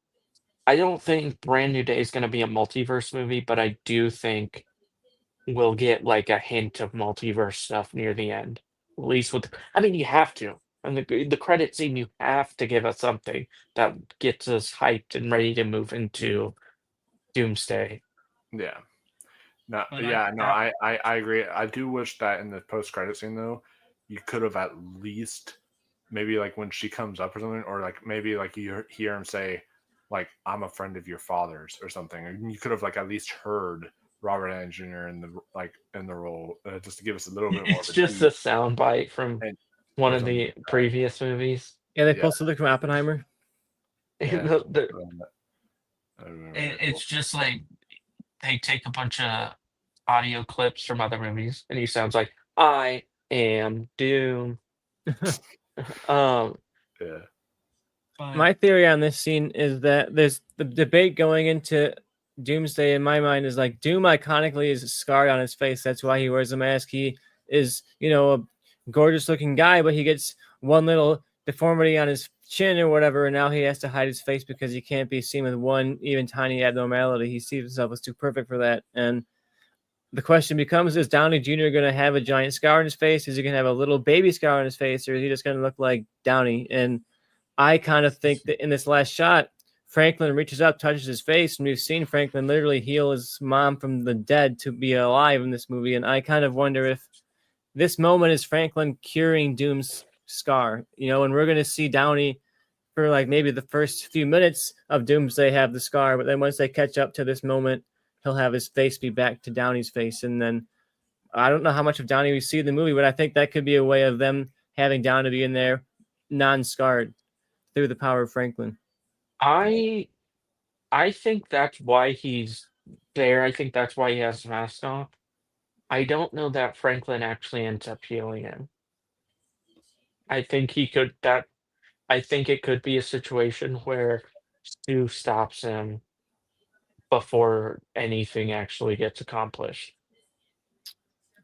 I don't think Brand New Day is gonna be a multiverse movie, but I do think we'll get like a hint of multiverse stuff near the end. At least I mean, you have to. And the credit scene, you have to give us something that gets us hyped and ready to move into Doomsday. Yeah. No, But yeah, no, I agree. I do wish that in the post credit scene though, you could have at least maybe like when she comes up or something, or like maybe like you hear him say, like, I'm a friend of your father's or something. And you could have like at least heard Robert Downey Jr. in the role, just to give us a little bit more. It's just a soundbite from And- one or of something the like that. previous movies. Yeah, they Yeah. pulled something from Oppenheimer. Yeah. It's just like they take a bunch of audio clips from other movies, and he sounds like, I am Doom. Yeah. My theory on this scene is that there's the debate going into Doomsday in my mind is like Doom iconically is scarred on his face. That's why he wears a mask. He is, a gorgeous looking guy, but he gets one little deformity on his chin or whatever, and now he has to hide his face because he can't be seen with one even tiny abnormality. He sees himself as too perfect for that. And the question becomes, is Downey Jr. going to have a giant scar on his face? Is he going to have a little baby scar on his face? Or is he just going to look like Downey? And I kind of think that in this last shot, Franklin reaches up, touches his face, and we've seen Franklin literally heal his mom from the dead to be alive in this movie. And I kind of wonder if this moment is Franklin curing Doom's scar, and we're going to see Downey for like maybe the first few minutes of Doomsday have the scar, but then once they catch up to this moment, he'll have his face be back to Downey's face. And then I don't know how much of Downey we see in the movie, but I think that could be a way of them having Downey be in there non-scarred through the power of Franklin. I think that's why he's there. I think that's why he has the mask on. I don't know that Franklin actually ends up healing him. I think it could be a situation where Stu stops him before anything actually gets accomplished.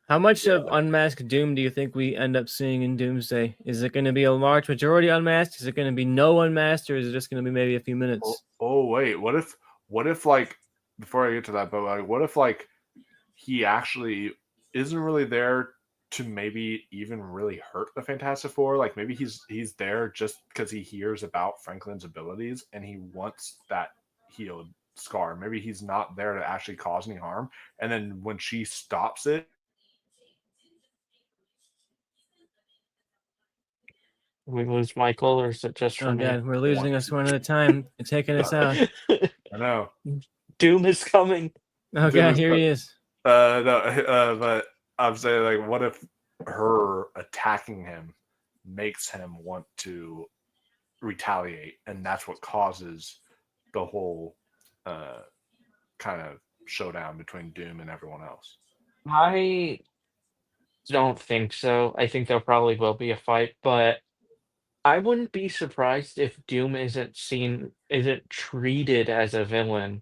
How much of unmasked Doom do you think we end up seeing in Doomsday? Is it going to be a large majority unmasked? Is it going to be no unmasked, or is it just going to be maybe a few minutes? Oh wait, what if like, before I get to that, but like, what if like he actually isn't really there to maybe even really hurt the Fantastic Four? Like maybe he's there just because he hears about Franklin's abilities and he wants that healed scar. Maybe he's not there to actually cause any harm. And then when she stops it, We lose Michael, or is it just for Oh me? god, we're losing us one at a time. It's taking us out. I know. Doom is coming. Oh god, here he is. No, but I'm saying, like, what if her attacking him makes him want to retaliate, and that's what causes the whole kind of showdown between Doom and everyone else? I don't think so. I think there probably will be a fight, but I wouldn't be surprised if Doom isn't treated as a villain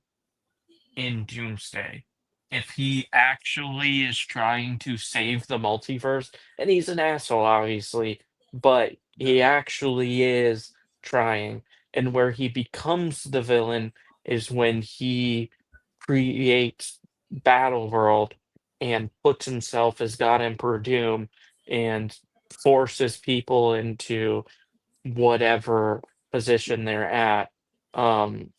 in Doomsday. If he actually is trying to save the multiverse, and he's an asshole, obviously, but he actually is trying. And where he becomes the villain is when he creates Battle World and puts himself as God Emperor Doom and forces people into whatever position they're at. Um,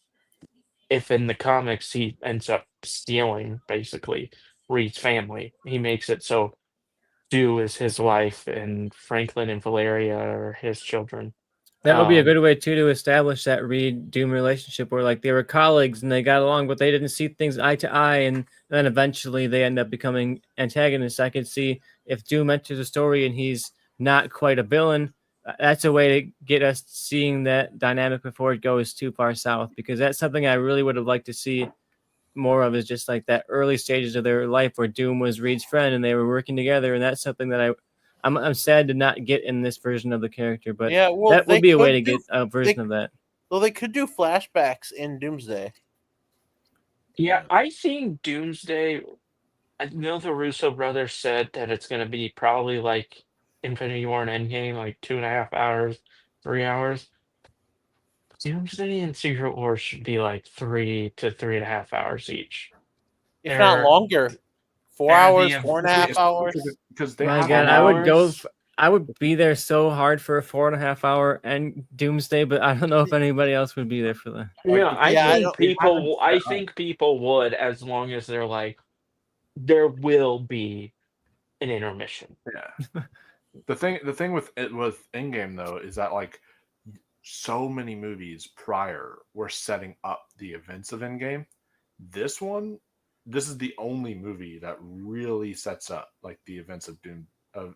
if in the comics he ends up stealing basically Reed's family, he makes it so Stu is his wife and Franklin and Valeria are his children. That would be a Um, good way too to establish that Reed Doom relationship where like they were colleagues and they got along, but they didn't see things eye to eye, and then eventually they end up becoming antagonists. I could see if Doom enters the story and he's not quite a villain, that's a way to get us seeing that dynamic before it goes too far south, because that's something I really would have liked to see more of, is just like that early stages of their life where Doom was Reed's friend and they were working together, and that's something that I'm sad to not get in this version of the character, but Yeah, well, that would they be a way could to do. get a version of that. Well, they could do flashbacks in Doomsday. yeah, I think Doomsday. I know the Russo brothers said that it's going to be probably like Infinity War and Endgame, like 2.5 hours, 3 hours. Doomsday and Secret Wars should be like 3 to 3.5 hours each. If not They're longer. 4 they're hours, the 4.5 hours. Because they My have God, 10 I would go. hours. I would be there so hard for a 4.5 hour and Doomsday, but I don't know if anybody else would be there for that. like Yeah, I Yeah, I think don't. they have it people. set I up. think people would, as long as they're like, there will be an intermission. Yeah. The thing with it with Endgame though is that like so many movies prior were setting up the events of Endgame. This one, this is the only movie that really sets up like the events of Doom.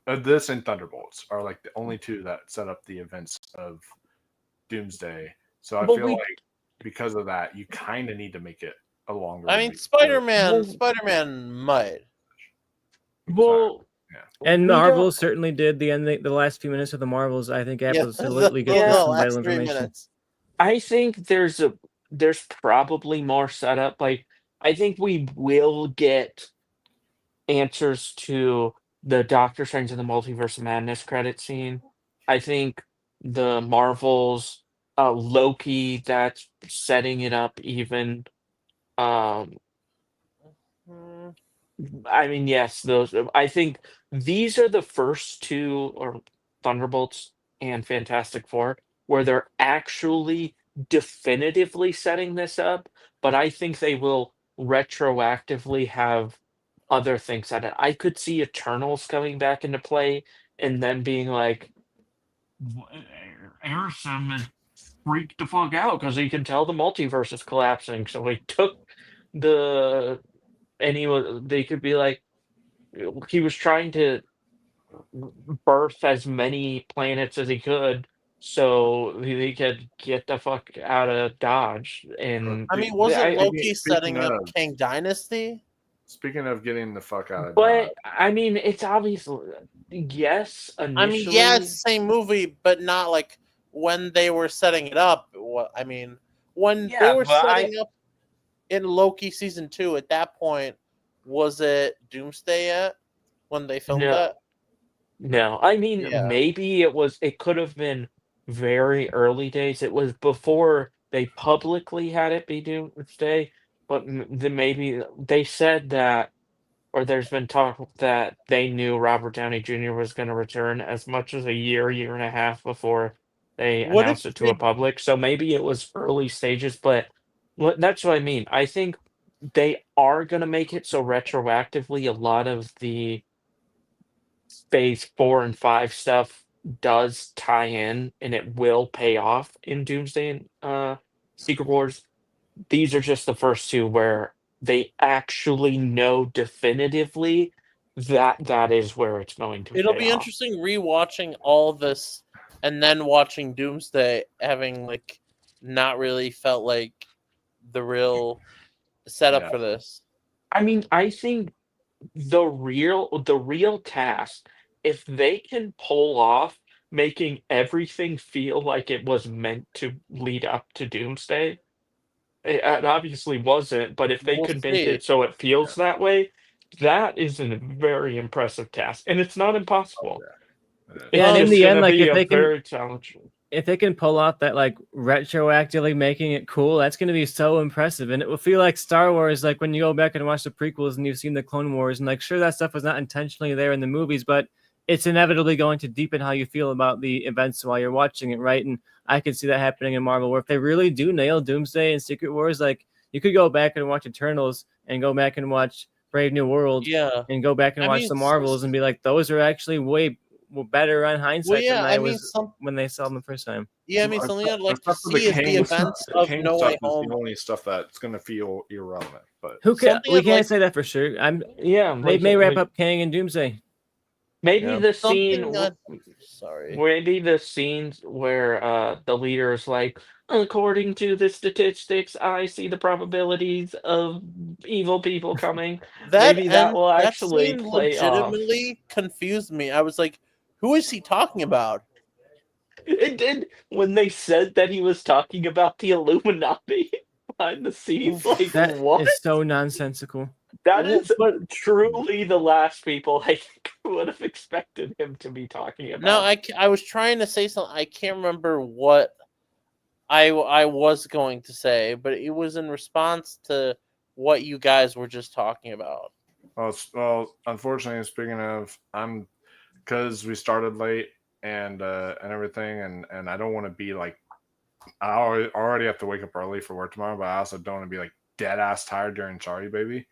Of this and Thunderbolts are like the only two that set up the events of Doomsday. So I Well, feel like because of that, you kind of need to make it a longer I mean, movie. Spider-Man. well, Spider-Man might. Sorry. well, Yeah. And we Marvel don't. certainly did the last few minutes of the Marvels. I think Yeah, absolutely the gets us some last vital 3 minutes. information. I think there's probably more setup. Like, I think we will get answers to the Doctor Strange and the Multiverse of Madness credit scene. I think the Marvels, Loki, that's setting it up even. Um, Hmm. I mean, yes, those. I think these are the first two, or Thunderbolts and Fantastic Four, where they're actually definitively setting this up. But I think they will retroactively have other things at it. I could see Eternals coming back into play and then being like, Harrison is freaked the fuck out because he can tell the multiverse is collapsing. So he took the and they could be like, he was trying to birth as many planets as he could so he could get the fuck out of Dodge. And I mean, wasn't I, Loki Speaking setting up of Kang Dynasty? speaking of getting the fuck out of Dodge, but I mean, it's obviously yes I mean, yeah, it's initially. the same movie, but not like when they were setting it up. I mean, when they Yeah, were but setting up in Loki season 2, at that point, was it Doomsday yet when they filmed no, that? no. I mean, Yeah. maybe it could have been very early days. It was before they publicly had it be Doomsday, but then maybe they said that, or there's been talk that they knew Robert Downey Jr. was going to return as much as a year and a half before they What if announced it to a they? public. So maybe it was early stages, but that's what I mean. I think they are going to make it so retroactively a lot of the phase 4 and 5 stuff does tie in and it will pay off in Doomsday and Secret Wars. These are just the first two where they actually know definitively that is where it's going to It'll pay be off. interesting rewatching all this and then watching Doomsday, having like not really felt like the real setup Yeah. for this. I mean, I think the real task, if they can pull off making everything feel like it was meant to lead up to Doomsday, it obviously wasn't, but if they We'll could make see. it so it feels that way, that is a very impressive task, and it's not impossible. Yeah, and It's in just the end, gonna like be a very challenging. if they can pull off that like retroactively making it cool, that's going to be so impressive. And it will feel like Star Wars, like when you go back and watch the prequels and you've seen the Clone Wars, and like, sure, that stuff was not intentionally there in the movies, but it's inevitably going to deepen how you feel about the events while you're watching it, right? And I could see that happening in Marvel, where if they really do nail Doomsday and Secret Wars, like you could go back and watch Eternals and go back and watch Brave New World Yeah. and go back and I watch mean, the Marvels and be like, those are actually way better on hindsight than I mean, when they saw them the first time. Yeah, I mean, something I'd like to Except for the see is the Kane events stuff. of Kane No stuff Way is Home. the only stuff that's going to feel irrelevant. But Who can Something we I'd can't like- say that for sure. Yeah, They may wrap up Kang and Doomsday. maybe Yeah. the scene. Something sorry. Maybe the scenes where the leader is like, according to the statistics, I see the probabilities of evil people coming. Maybe that will actually scene play off. legitimately confused me. I was like, who is he talking about? It did when they said that he was talking about the Illuminati behind the scenes. Like, That what? is so nonsensical. That Well, is but- truly the last people I think would have expected him to be talking about. No, I was trying to say something. I can't remember what I was going to say, but it was in response to what you guys were just talking about. well, unfortunately, speaking of, because we started late and everything, and I don't want to be like, I already have to wake up early for work tomorrow, but I also don't want to be like dead ass tired during Sorry Baby.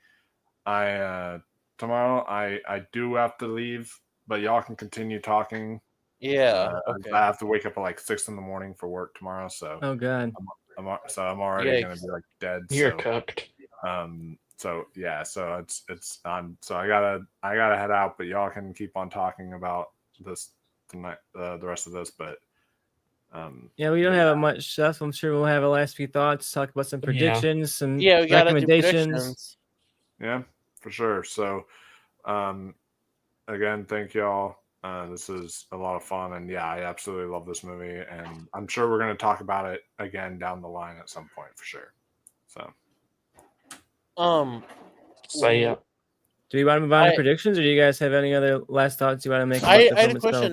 Tomorrow I do have to leave, but y'all can continue talking. Yeah. Okay. I have to wake up at like 6 a.m. for work tomorrow, so Oh god. I'm already gonna Yikes. be like dead. You're so, cooked. so yeah, so it's so I gotta head out, but y'all can keep on talking about this tonight, the rest of this, but Yeah, we don't have much stuff. I'm sure we'll have a last few thoughts, talk about some Yeah. predictions, some Yeah, we gotta do recommendations. predictions. yeah, for sure. So again, thank y'all. This is a lot of fun, and yeah, I absolutely love this movie, and I'm sure we're going to talk about it again down the line at some point for sure. So, So yeah. Do you want to move on to I- predictions, or do you guys have any other last thoughts you want to make about I the had film a itself? question.